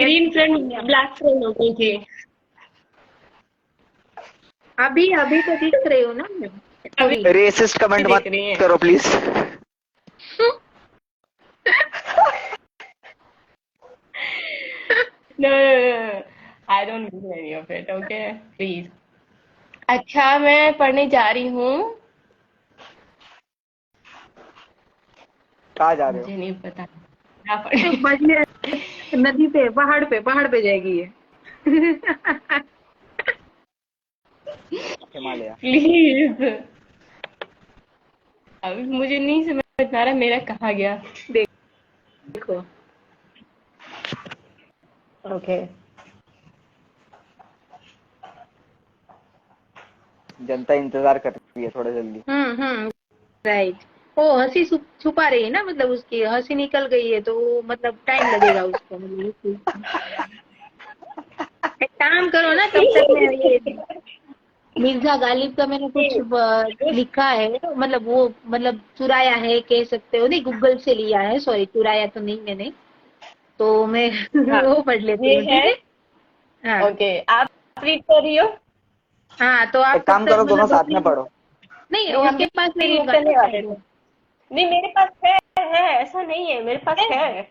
ग्रीन फ्रेंड ब्लैक फ्रेंड हो गई थी। अभी तो दिख रही हूँ ना मैं। रेसिस्ट कमेंट मत करो please. No, I don't do any of it, okay? Please. अच्छा, मैं पढ़ने जा रही हूँ। कहाँ जा रहे हो? मुझे नहीं पता नदी पे, पहाड़ पे जाएगी ये। हिमालय। प्लीज, अभी मुझे नहीं समझ नारा मेरा कहाँ गया? देखो। ओके। जनता इंतजार कर रही है, थोड़ा जल्दी। राइट। वो हंसी छुपा रही है ना, मतलब उसकी हंसी निकल गई है तो वो मतलब टाइम लगेगा उसको, मतलब एक काम करो ना, तब तक मैं ये मिर्जा गालिब का मैंने कुछ लिखा है, मतलब वो मतलब चुराया है कह सकते हो, नहीं गूगल से लिया है, सॉरी चुराया तो नहीं मैंने, तो मैं हाँ, वो पढ़ लेती ये हूँ, ठीक है। है। हाँ ओके, आप रीड कर रही हो? हाँ, तो आप एक तब काम तक करो, दोनों मतलब साथ में अपनी, पढ़ो। नहीं नहीं, हम उसके पास भी नहीं रीड होगा ना करने वाले शायद थे। वो। नहीं, मेरे पास है, ऐसा नहीं है, मेरे पास है।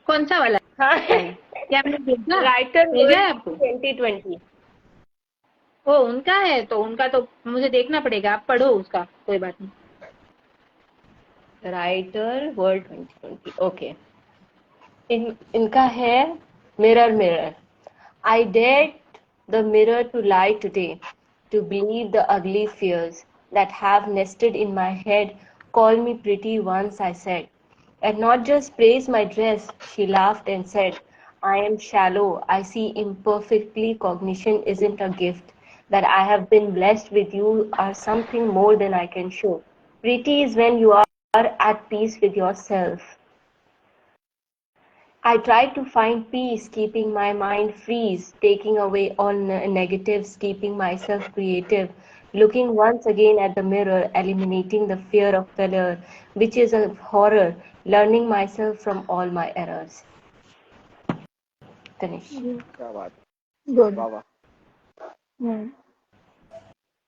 कौन सा वाला हाँ। है, क्या मैंने भेजा, राइटर भेजा वर्ल्ड है आपको? 2020। वो उनका है तो उनका तो मुझे देखना पड़ेगा, आप पढ़ो उसका, कोई बात नहीं। Writer world 2020, okay. इनका है, mirror mirror, I dared the mirror to lie today, to believe the ugly fears that have nested in my head. Call me pretty once, I said. And not just praise my dress, she laughed and said, I am shallow, I see imperfectly, cognition isn't a gift. That I have been blessed with you are something more than I can show. Pretty is when you are at peace with yourself. I tried to find peace, keeping my mind freeze, taking away all negatives, keeping myself creative, looking once again at the mirror, eliminating the fear of failure, which is a horror, learning myself from all my errors. Finish. क्या बात है, good. वाह वाह।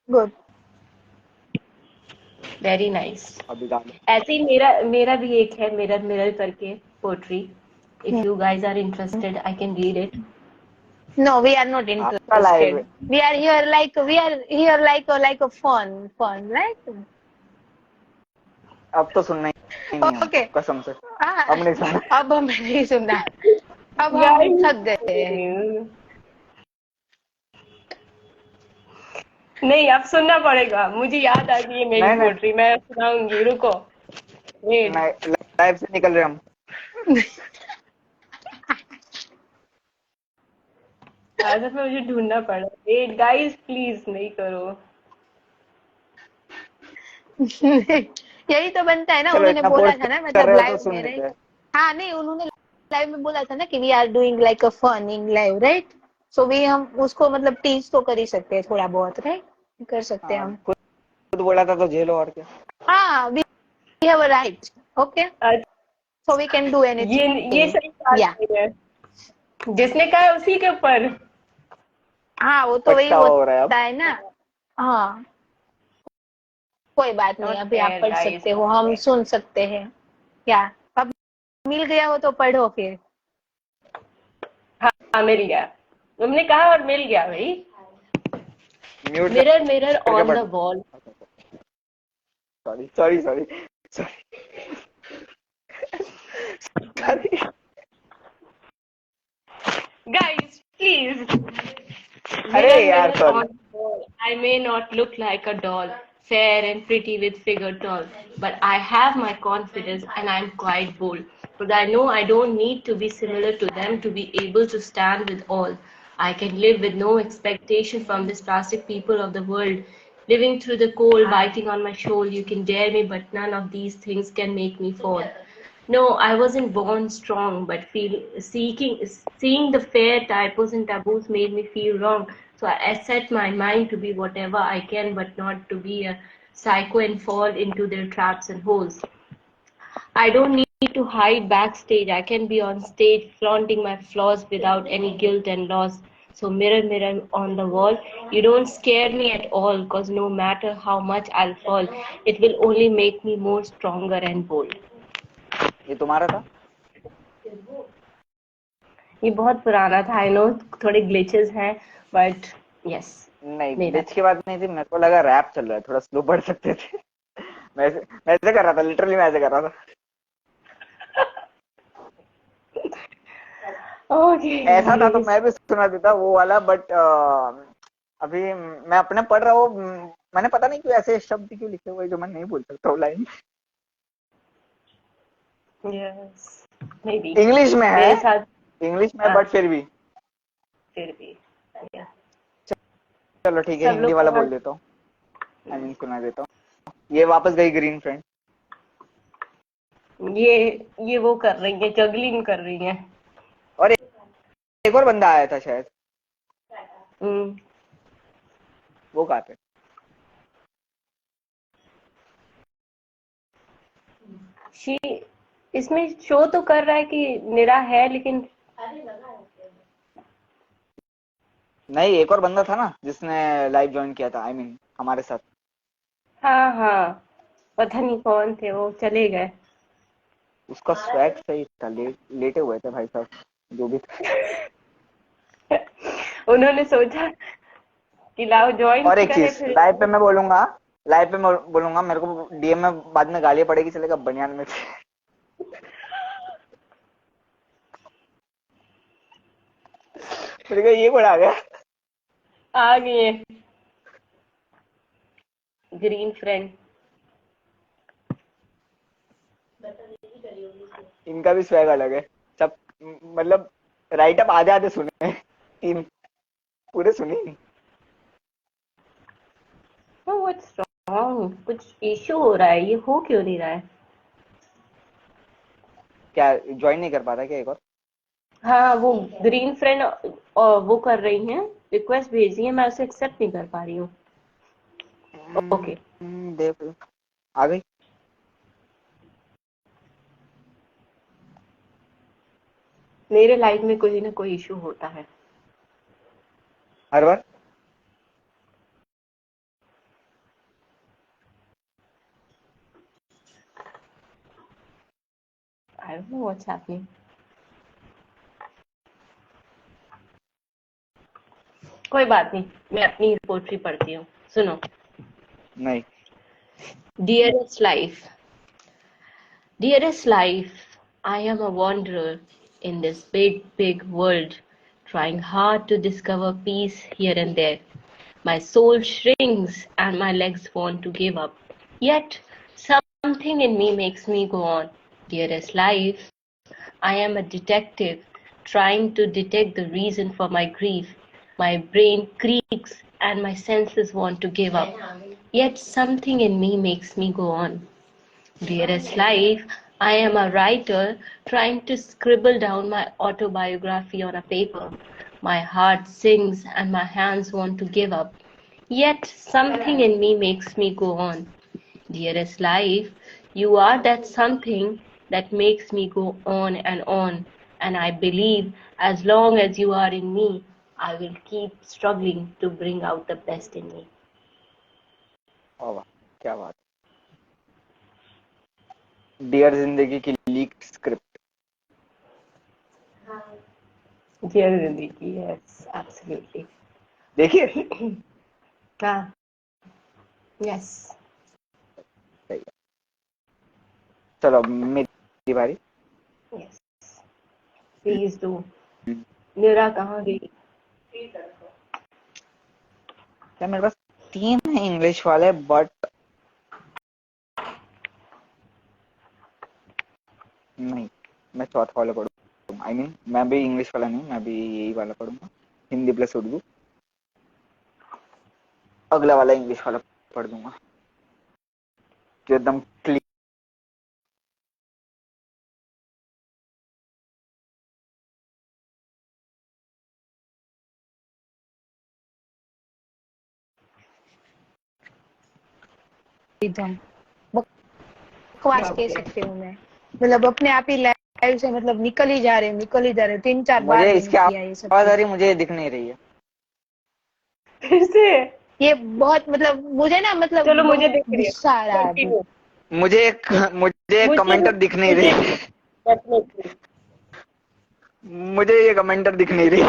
Good. Very nice. अभी डालो। ऐसे ही मेरा भी एक है, मिरर मिरर करके pottery. If you guys are interested, I can read it. No, we are not आपका लाइव है। interested. We are here like a fun, right? अब तो सुनना ही नहीं हमको, Okay. कसम से। हाँ, अब नहीं सुनना। अब हम नहीं सुनना, अब हम Guys, थक गए हैं। नहीं, अब सुनना पड़ेगा, मुझे याद आ गई है मेरी नहीं नहीं पोट्री, मैं सुनाऊंगी, रुको। वेट। नहीं, लाइव से निकल रहे हम। आज में मुझे ढूंढना पड़ा, वेट गाइस, प्लीज नहीं करो। यही तो बनता है ना, चलो, उन्होंने इतना बोला फोर्स था ना, कर मतलब रहे हो तो लाइव सुन में, लेते राइट। हैं। हाँ नहीं, उन्होंने लाइव में बोला था ना कि we are doing like a fun in live, right. So we हम उसको मतलब टीच तो कर ही सकते हैं थोड़ा बहुत, राइट, कर सकते हैं हाँ, हम। खुद बोला था तो झेलो, और क्या। हाँ, we have a right, okay, आज सो वी कैन डू ये एनीथिंग। सही बात या नहीं है, जिसने कहा है उसी के ऊपर। हाँ, वो तो वही पछतावा हो रहा है अब। होता है ना। हाँ, कोई बात नहीं, नॉट अभी आप फेयर पढ़ गाइस, सकते हो, नॉट हम फेयर। सुन सकते हैं। क्या अब मिल गया हो तो पढ़ो फिर। हाँ, मिल गया, तुमने कहा और मिल गया भाई। म्यूट मिरर मिरर करके ऑन पढ़। The wall. Sorry sorry sorry sorry. Guys, please. अरे Mirror, यार, mirror sorry. on the wall. I may not look like a doll, fair and pretty with figure tall, but I have my confidence and I'm quite bold. But I know I don't need to be similar to them to be able to stand with all. I can live with no expectation from these plastic people of the world. Living through the cold, biting on my shoulder, you can dare me, but none of these things can make me fall. No, I wasn't born strong, but seeing the fair typos and taboos made me feel wrong. So I set my mind to be whatever I can, but not to be a psycho and fall into their traps and holes. I don't need to hide backstage. I can be on stage flaunting my flaws without any guilt and loss. So mirror, mirror on the wall, you don't scare me at all, cause no matter how much I'll fall, it will only make me more stronger and bold. ये तुम्हारा था? ये बहुत पुराना था, I know, थोड़े glitches हैं, but yes, नहीं, मेरा ग्लिच की बात नहीं थी, मेरे को लगा रैप चल रहा है, थोड़ा स्लो पढ़ सकते थे। मैं ऐसे कर रहा था, लिटरली मैं ऐसे कर रहा था। ओके। ऐसा था तो मैं भी सुना देता वो वाला, बट अभी मैं अपने पढ़ रहा हूँ। मैंने पता नहीं क्यों ऐसे शब्द क्यों लिखे हुए जो मैं नहीं बोल सकता हूँ line. Yes, may be English में है, मेरे साथ। इंग्लिश में, हाँ, बट फिर भी फिर भी yeah. चलो ठीक है, सब हिंदी लोग वाला कहाँ? बोल देता हूँ, आई मीन सुना देता हूँ। ये वापस गई ग्रीन फ्रेंड। ये वो कर रही है, जगलिंग कर रही है। और एक और बंदा आया था शायद, हम्म, वो कहाँ पे? शी इसमें शो तो कर रहा है कि निरा है, लेकिन नहीं, एक और बंदा था ना जिसने लाइव ज्वाइन किया था, आई मीन हमारे साथ। हाँ हाँ, पता नहीं कौन थे, वो चले गए। उसका स्वैग सही था, लेटे हुए थे भाई साहब, जो भी था। उन्होंने सोचा कि लाओ ज्वाइन और एक करे, चीज फिर लाइव पे मैं बोलूंगा, लाइव पे मैं बोलूंगा, मेरे को डीएम में बाद में गालियां पड़ेगी, चलेगा, बनियान में थे। मेरे को ये कौन आ गया? आ गए ग्रीन फ्रेंड। इनका भी स्वैग अलग है सब, मतलब राइट अप आधे आधे सुने, तीन पूरे सुनी नहीं। What's wrong? कुछ इशू हो रहा है, ये हो क्यों नहीं रहा है? क्या ज्वाइन नहीं कर पाता क्या एक और? हाँ, वो ग्रीन फ्रेंड वो कर रही हैं, रिक्वेस्ट भेजी है, मैं उसे एक्सेप्ट नहीं कर पा रही हूँ। ओके, देख, आ गई। मेरे लाइफ में कोई ना कोई इशू होता है। हर बार I don't know what's happening. कोई बात नहीं, मैं अपनी पोट्री पढ़ती हूँ, सुनो। नहीं। Dearest life, dearest life, I am a wanderer in this big, big world, trying hard to discover peace here and there. My soul shrinks and my legs want to give up. Yet something in me makes me go on. Dearest life, I am a detective trying to detect the reason for my grief. My brain creaks and my senses want to give up. Yet something in me makes me go on. Dearest life, I am a writer trying to scribble down my autobiography on a paper. My heart sings and my hands want to give up. Yet something in me makes me go on. Dearest life, you are that something that makes me go on, and I believe as long as you are in me, I will keep struggling to bring out the best in me. वाह, क्या बात। Dear जिंदगी की leak script. Dear Zindagi, yes, absolutely. देखिए, Ah, yes. सही है। चलो अब मेरी बारी। Yes, please do. मेरा कहाँ गई? क्या मेरे पास 3 है इंग्लिश वाले, बट नहीं, मैं चौथा वाला पढ़ूंगा, आई मीन मैं भी इंग्लिश वाला नहीं, मैं भी यही वाला पढ़ूंगा, हिंदी प्लस उर्दू। अगला वाला इंग्लिश वाला पढ़ दूंगा जो एकदम क्लियर। एकदम बकवास कह Okay. सकती हूँ मैं, मतलब अपने आप ही लाइव से मतलब निकल ही जा रहे, निकल ही जा रहे, 3-4 बार मुझे मैंने इसकी किया ये सब आवाज आ कुछ। रही, मुझे ये दिख नहीं रही है। फिर से? ये बहुत मतलब मुझे ना मतलब चलो, मुझे बहुत दिख रही है। गुस्सा आ रहा है अभी। कंटिन्यू। मुझे मुझे कमेंटर दिख नहीं मुझे रही। डेफिनेटली। मुझे ये कमेंटर दिख नहीं रही।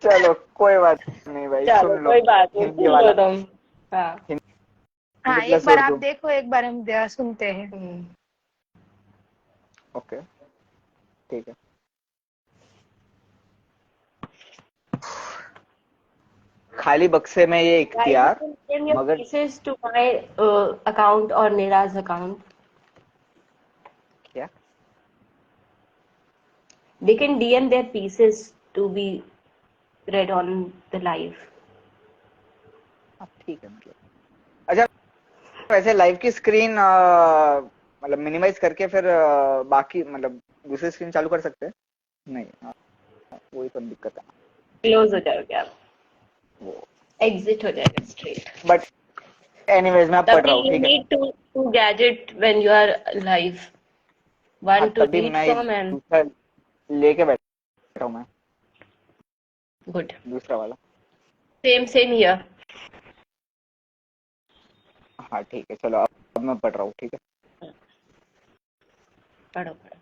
चलो कोई बात नहीं भाई, चलो, सुन लो कोई बात नहीं, हिंदी सुन लो वाला, तुम। हाँ। हाँ, हिंदी एक प्लस बार आप उर्दू। देखो, एक बार हम सुनते हैं। ओके, ठीक है। खाली बक्से में ये Guys, you इख्तियार, can send your मगर pieces to my account or Nira's account. क्या? They can DM their pieces to be read on the live. हाँ, ठीक है मतलब। अच्छा, वैसे लाइव की स्क्रीन मतलब मिनिमाइज करके फिर बाकी मतलब दूसरी स्क्रीन चालू कर सकते हैं? नहीं, हाँ, वही तो दिक्कत है क्लोज हो जाओगे आप, वो। एग्जिट हो जाएगा स्ट्रेट। बट एनीवेज मैं अब पढ़ रहा तभी हूँ, you ठीक है। need to gadget when you are live. हाँ, One to तभी read मैं ये from and दूसरा लेके बैठा हूँ मैं, good. दूसरा वाला। Same here. हाँ ठीक है, चलो अब मैं पढ़ रहा हूँ, ठीक है। पढ़ो पढ़ो।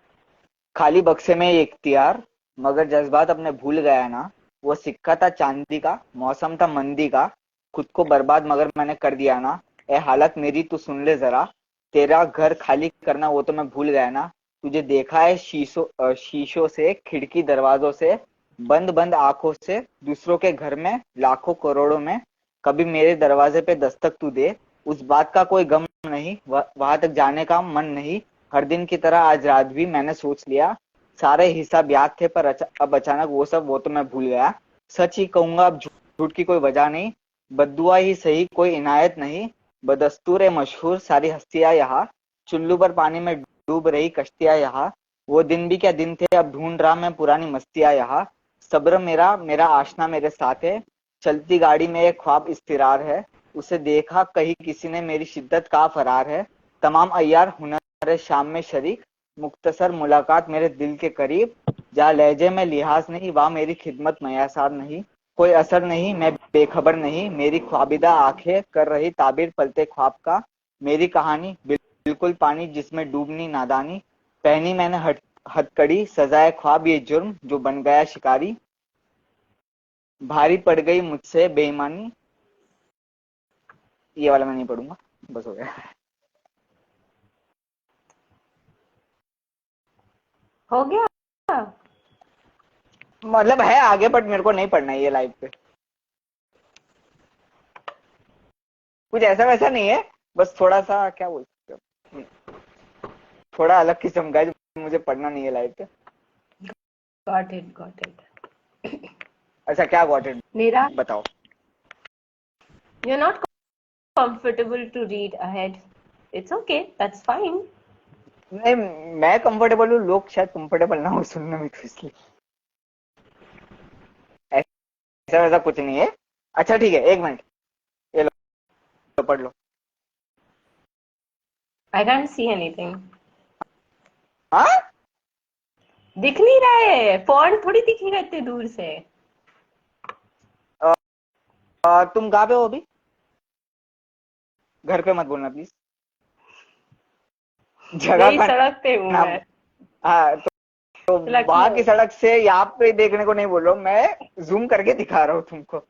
खाली बक्से में ये इख्तियार, मगर जज्बात अपने भूल गया ना। वो सिक्का था चांदी का, मौसम था मंदी का, खुद को बर्बाद मगर मैंने कर दिया ना। ए हालत मेरी तू सुन ले जरा, तेरा घर खाली करना वो तो मैं भूल गया ना। तुझे देखा है शीशों से, खिड़की दरवाजों से, बंद बंद आंखों से, दूसरों के घर में लाखों करोड़ों में। कभी मेरे दरवाजे पे दस्तक तू दे, उस बात का कोई गम नहीं, वहां तक जाने का मन नहीं। हर दिन की तरह आज रात भी मैंने सोच लिया, सारे हिसाब याद थे पर अब अचानक वो तो मैं भूल गया। सच ही कहूंगा अब झूठ की कोई वजह नहीं, बद्दुआ ही सही कोई इनायत नहीं। बदस्तूर मशहूर सारी हस्तियां यहाँ, चुल्लू पर पानी में डूब रही कश्तियां यहाँ। वो दिन भी क्या दिन थे, अब ढूंढ रहा मैं पुरानी मस्तियां यहाँ। सब्र मेरा मेरा आशना मेरे साथ है, चलती गाड़ी में एक ख्वाब इस्तिरार है। उसे देखा कहीं किसी ने, मेरी शिद्दत का फरार है। तमाम अय्यार हुनर शाम में शरीक, मुख्तसर मुलाकात मेरे दिल के करीब। जहाँ लहजे में लिहाज नहीं, वहाँ मेरी खिदमत मयासार नहीं। कोई असर नहीं, मैं बेखबर नहीं, मेरी ख्वाबिदा आंखें कर रही ताबीर पलते ख्वाब का। मेरी कहानी बिल्कुल पानी जिसमें डूबनी नादानी। पहनी मैंने हथकड़ी, सजाए ख्वाब ये जुर्म जो बन गया शिकारी। भारी पड़ गई मुझसे बेईमानी। ये वाला मैं नहीं पढ़ूंगा, बस हो गया। हो गया। मतलब है आगे, बट मेरे को नहीं पढ़ना है ये लाइव पे। कुछ ऐसा वैसा नहीं है, बस थोड़ा सा क्या बोल सकते हो, थोड़ा अलग किस्म का है जो मुझे पढ़ना नहीं है लाइव पे। Got it, got it. अच्छा, क्या गॉट इट Nira, बताओ। you're not comfortable to read ahead. It's okay, that's fine. नहीं, मैं कंफर्टेबल हूँ, लोग शायद कंफर्टेबल ना हो सुनने में, तो इसलिए ऐसा वैसा कुछ नहीं है। अच्छा ठीक है, एक मिनट, ये लो पढ़ लो। I can't see anything. हाँ, दिख नहीं रहा है, फॉन्ट थोड़ी दिखेगा इतने दूर से। तुम कहाँ पे हो अभी? घर पे मत बोलना प्लीज, जगह यही का सड़क पे हूँ नाम। मैं, हाँ तो वहां की लखनऊ। सड़क से यहाँ पे देखने को नहीं बोल रहा हूँ मैं, जूम करके दिखा रहा हूँ तुमको।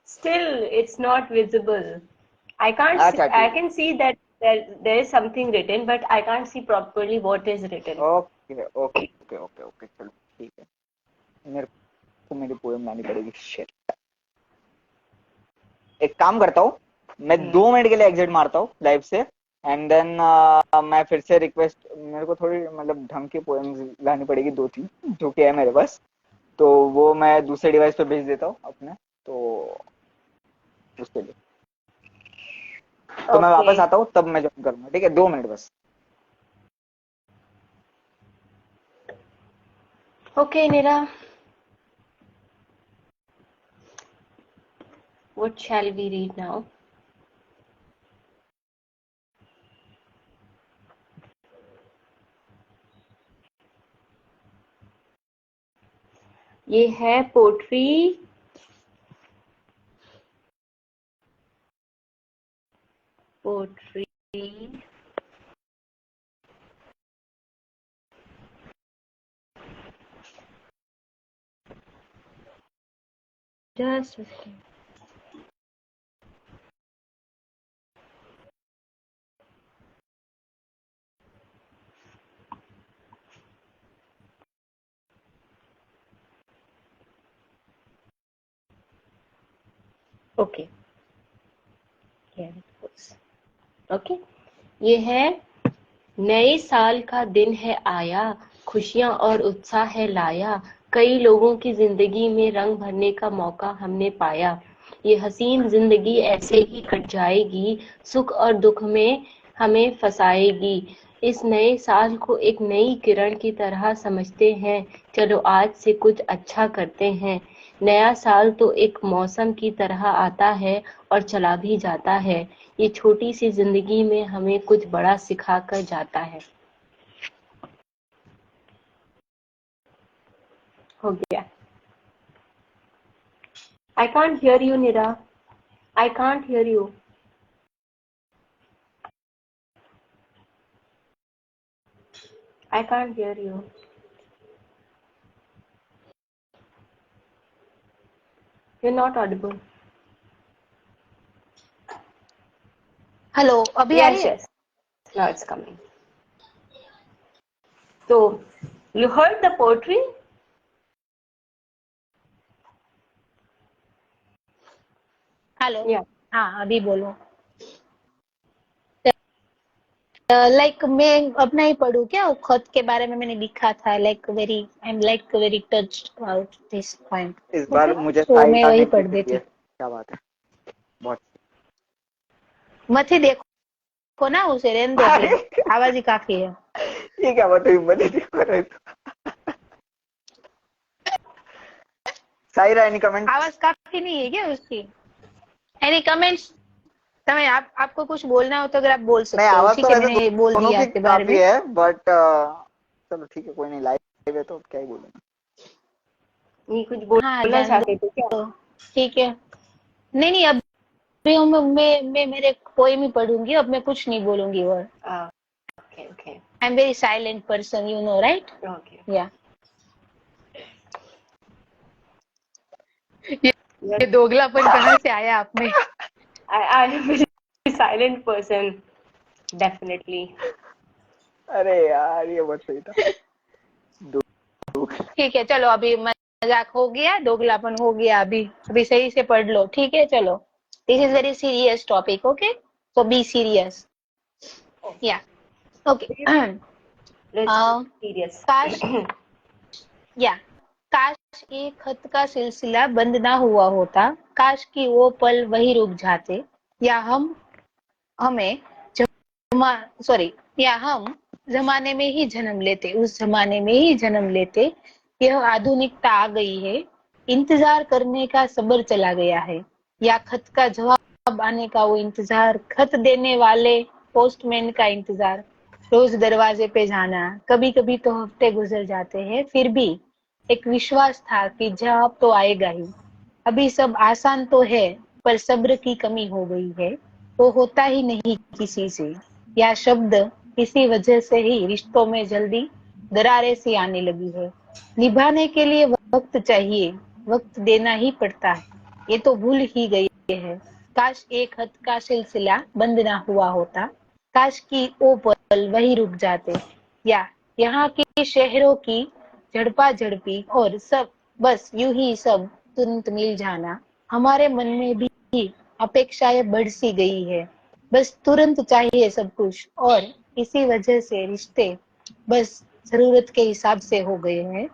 Still, it's not visible. I can't see, अच्छा I ठीक can see that there is something written, but I can't see properly what is written. है, ओके ओके ओके ओके, चलो ठीक है। मेरे को मेरी पोएम लानी पड़ेगी, शिट। एक काम करता हूँ, मैं 2 मिनट के लिए एग्जिट मारता हूँ लाइव से, एंड देन मैं फिर से रिक्वेस्ट, मेरे को थोड़ी मतलब ढंग की पोएम्स लानी पड़ेगी 2-3 जो कि है मेरे पास, तो वो मैं दूसरे डिवाइस पे भेज देता हूँ अपने, तो उसके लिए तो मैं वापस Okay. आता हूँ, तब मैं ज्वाइन करूंगा, ठीक है? 2 मिनट बस। Okay, Nira. What shall we read now? ये है poetry poetry just okay okay, ये है नए साल का दिन है आया, खुशियां और उत्साह है लाया, कई लोगों की जिंदगी में रंग भरने का मौका हमने पाया। ये हसीन जिंदगी ऐसे ही कट जाएगी, सुख और दुख में हमें फंसाएगी। इस नए साल को एक नई किरण की तरह समझते हैं, चलो आज से कुछ अच्छा करते हैं। नया साल तो एक मौसम की तरह आता है और चला भी जाता है, ये छोटी सी जिंदगी में हमें कुछ बड़ा सिखा कर जाता है। हो गया। I can't hear you Nira, I can't hear you. I can't hear you. You're not audible. Hello, अभी आ रही है? Yes. Now it's coming. So, you heard the poetry? Hello. Yeah. हाँ, अभी बोलो। लाइक मैं अपना ही पढ़ूं क्या? वो खत के बारे में मैंने लिखा था, like very I am like very touched about this point. इस बार मुझे तो साई मैं गाने वही की पढ़ मिली देती। है, क्या बात है, बहुत। मत ही देखो ना उसे, रहने दो अरे प्लीज, आवाज ही काफी है। ये क्या बात हुई, मत देखो रहे तो। Saira any comment? आवाज काफी नहीं है क्या उसकी? Any comments? समय आपको कुछ बोलना हो तो अगर आप बोल नहीं, सकते हो। आवाज तो ठीक है, वैसे मैंने बोल दोनों दिया की आपके बारे काफी में। है, बट चलो ठीक है, कोई नहीं, लाइव है तो क्या ही बोलूंगा। ये कुछ हाँ, बोलना जान चाहते थे क्या? दो। ठीक है। नहीं नहीं, अब मैं मेरे पोएम ही पढ़ूंगी, अब मैं कुछ नहीं बोलूंगी। और Okay, okay, I am very silent person, you know right? okay. या Yes, ये दोगलापन कहाँ से आया आप में? I am a very silent person, definitely. अरे यार, ये बहुत सही था। ठीक है, चलो अभी मजाक हो गया, दोगलापन हो गया। अभी अभी सही से पढ़ लो, ठीक है? चलो, this is very serious topic, okay? So be serious. या ओके। Let's be serious. काश या काश एक खत का सिलसिला बंद ना हुआ होता, काश कि वो पल वही रुक जाते, या हमें जमा सॉरी या हम जमाने में ही जन्म लेते, उस जमाने में ही जन्म लेते। यह आधुनिकता आ गई है, इंतजार करने का सब्र चला गया है, या खत का जवाब आने का वो इंतजार, खत देने वाले पोस्टमैन का इंतजार, रोज दरवाजे पे जाना। कभी कभी तो हफ्ते गुजर जाते हैं, फिर भी एक विश्वास था कि जवाब तो आएगा ही। अभी सब आसान तो है, पर सब्र की कमी हो गई है, वो होता ही नहीं किसी से, या शब्द किसी वजह से ही रिश्तों में जल्दी दरारें सी आने लगी है। निभाने के लिए वक्त चाहिए, वक्त देना ही पड़ता है, ये तो भूल ही गई है। काश एक खत का सिलसिला बंद ना हुआ होता, काश की वो पल वही रुक जाते, या यहाँ के शहरों की झड़पा झड़पी और सब बस यूं ही सब तुरंत मिल जाना। हमारे मन में भी अपेक्षाएं बढ़ सी गई है, बस तुरंत चाहिए सब कुछ, और इसी वजह से रिश्ते बस जरूरत के हिसाब से हो गए हैं।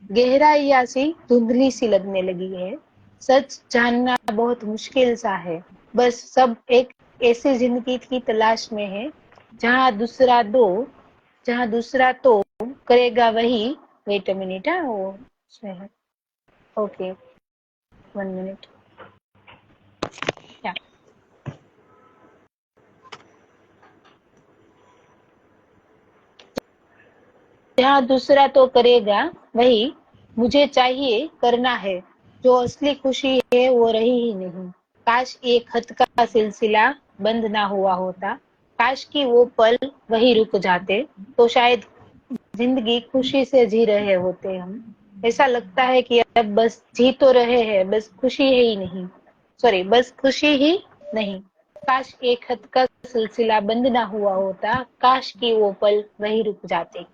गहराई सी धुंधली सी लगने लगी है, सच जानना बहुत मुश्किल सा है। बस सब एक ऐसी जिंदगी की तलाश में है, जहाँ दूसरा दो जहाँ दूसरा तो करेगा वही। वेट अ मिनट, वो उसमें है। Okay, 1 minute. या जहाँ दूसरा तो करेगा वही, मुझे चाहिए करना है, जो असली खुशी है वो रही ही नहीं। काश एक खत का सिलसिला बंद ना हुआ होता, काश कि वो पल वही रुक जाते, तो शायद जिंदगी खुशी से जी रहे होते हम। ऐसा लगता है कि अब बस जी तो रहे हैं, बस खुशी ही नहीं, सॉरी, बस खुशी ही नहीं। काश एक खत का सिलसिला बंद ना हुआ होता, काश कि वो पल वही रुक जाते।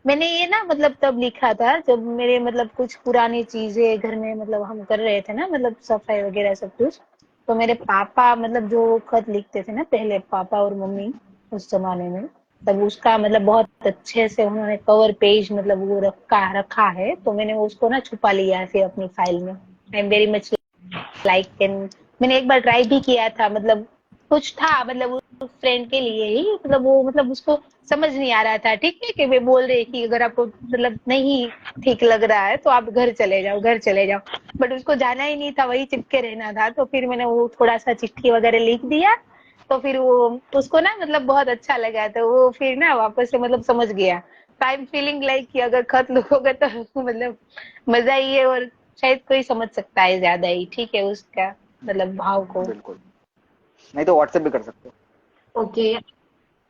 मैंने ये ना मतलब तब लिखा था जब मेरे मतलब कुछ पुरानी चीजें घर में मतलब हम कर रहे थे ना, मतलब सफाई वगैरह सब कुछ। तो मेरे पापा मतलब जो खत लिखते थे ना पहले, पापा और मम्मी उस जमाने में, तब उसका मतलब बहुत अच्छे से उन्होंने कवर पेज मतलब वो रखा है, तो मैंने उसको ना छुपा लिया है फिर अपनी फाइल में। I am very much like and मैंने एक बार ट्राई भी किया था, मतलब कुछ था मतलब उस फ्रेंड के लिए ही, मतलब वो मतलब उसको समझ नहीं आ रहा था, ठीक है, कि मैं बोल रही कि अगर आपको मतलब नहीं ठीक लग रहा है तो आप घर चले जाओ, घर चले जाओ। बट उसको जाना ही नहीं था, वही चिपके रहना था, तो फिर मैंने वो थोड़ा सा चिट्ठी वगैरह लिख दिया। तो फिर वो उसको ना मतलब बहुत अच्छा लगा, तो वो फिर ना वापस से मतलब समझ गया। आई एम फीलिंग लाइक कि अगर खत लिखोगे तो मतलब मजा ही है, और शायद कोई समझ सकता है ज्यादा ही, ठीक है, उसका मतलब भाव को। बिल्कुल, नहीं तो व्हाट्सएप भी कर सकते हो। ओके।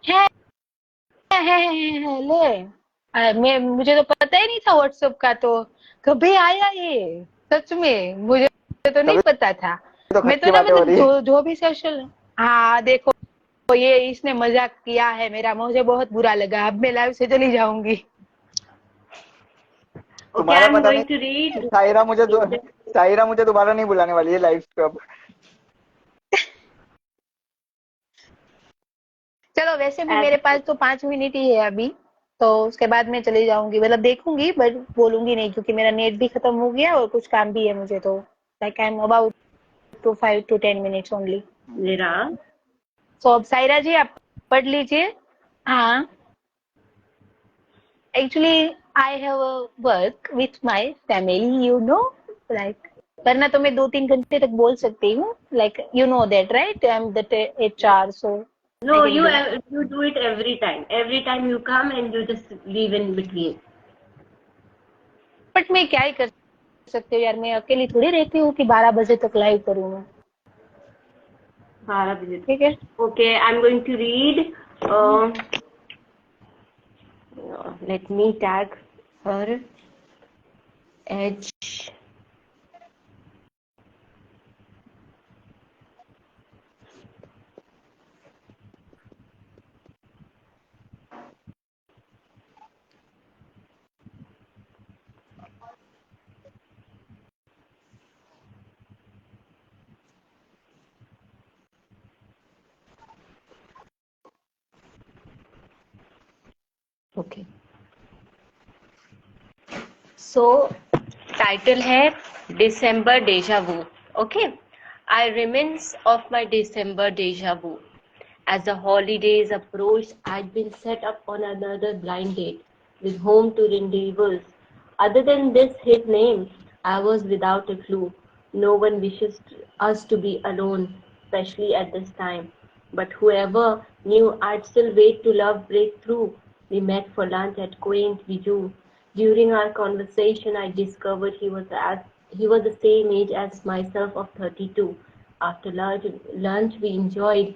है है ले। मैं मुझे तो पता ही नहीं था व्हाट्सएप का, तो कभी आया ये, सच में मुझे तो नहीं तभी पता था। तो खत मैं तो की ना बातें हो मतलब रही है। जो जो भी सोशल, हाँ देखो, ये इसने मजाक किया है मेरा, मुझे बहुत बुरा लगा, अब मैं लाइव से चली जाऊंगी। ओके, तुम्हारा आई एम पता गोइंग नहीं, टू रीड। शायरा मुझे दोबारा नहीं बुलाने वाली है लाइव पे अब। चलो वैसे भी मेरे पास तो 5 मिनट ही है अभी, तो उसके बाद मैं चली जाऊंगी, मतलब देखूंगी बट बोलूंगी नहीं, क्योंकि मेरा नेट भी खत्म हो गया और कुछ काम भी है मुझे, तो like I am about to 5 to 10 minutes only. मेरा सो अब सायरा जी आप पढ़ लीजिए। हाँ, actually I have a work with my family, you know, like वरना तो मैं 2-3 घंटे तक बोल सकती हूँ, like you know that right, I am the HR, so no, I can you do. you do it every time. Every time you come and you just leave in between. But मैं क्या ही कर सकती हूँ यार, मैं अकेली थोड़ी रहती हूँ कि 12 बजे तक लाइव करूँ मैं। 12 बजे। ठीक है। Okay, I'm going to read. Let me tag her. H. Okay. So, title है December Deja Vu. Okay. I reminisce of my December deja vu. As the holidays approached, I'd been set up on another blind date with home to rendezvous. Other than this hit name, I was without a clue. No one wishes us to be alone, especially at this time. But whoever knew I'd still wait to love break through. We met for lunch at quaint Bijou. During our conversation, I discovered he was the same age as myself of 32. After lunch we enjoyed.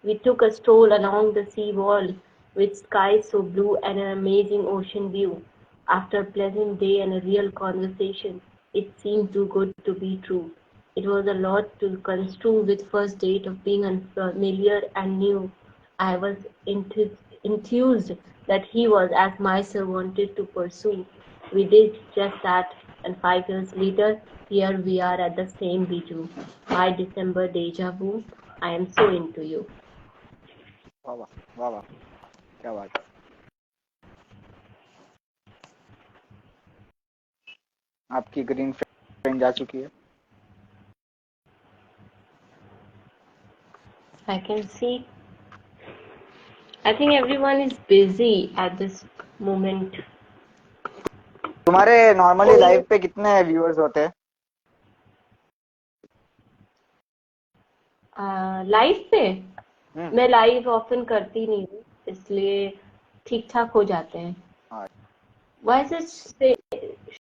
We took a stroll along the sea wall, with skies so blue and an amazing ocean view. After a pleasant day and a real conversation, it seemed too good to be true. It was a lot to construe with first date of being unfamiliar and new. I was enthused that he was as myself wanted to pursue. We did just that, and 5 years later, here we are at the same Bijou. My December deja vu. I am so into you. वाह वाह वाह वाह, क्या बात है। आपकी green friend जा चुकी है। I can see. I think everyone is busy at this moment. तुम्हारे नॉर्मली लाइव पे कितने व्यूअर्स होते हैं? लाइव पे हम्म। मैं लाइव ऑफन करती नहीं हूँ, इसलिए ठीक ठाक हो जाते हैं। हाँ। वैसे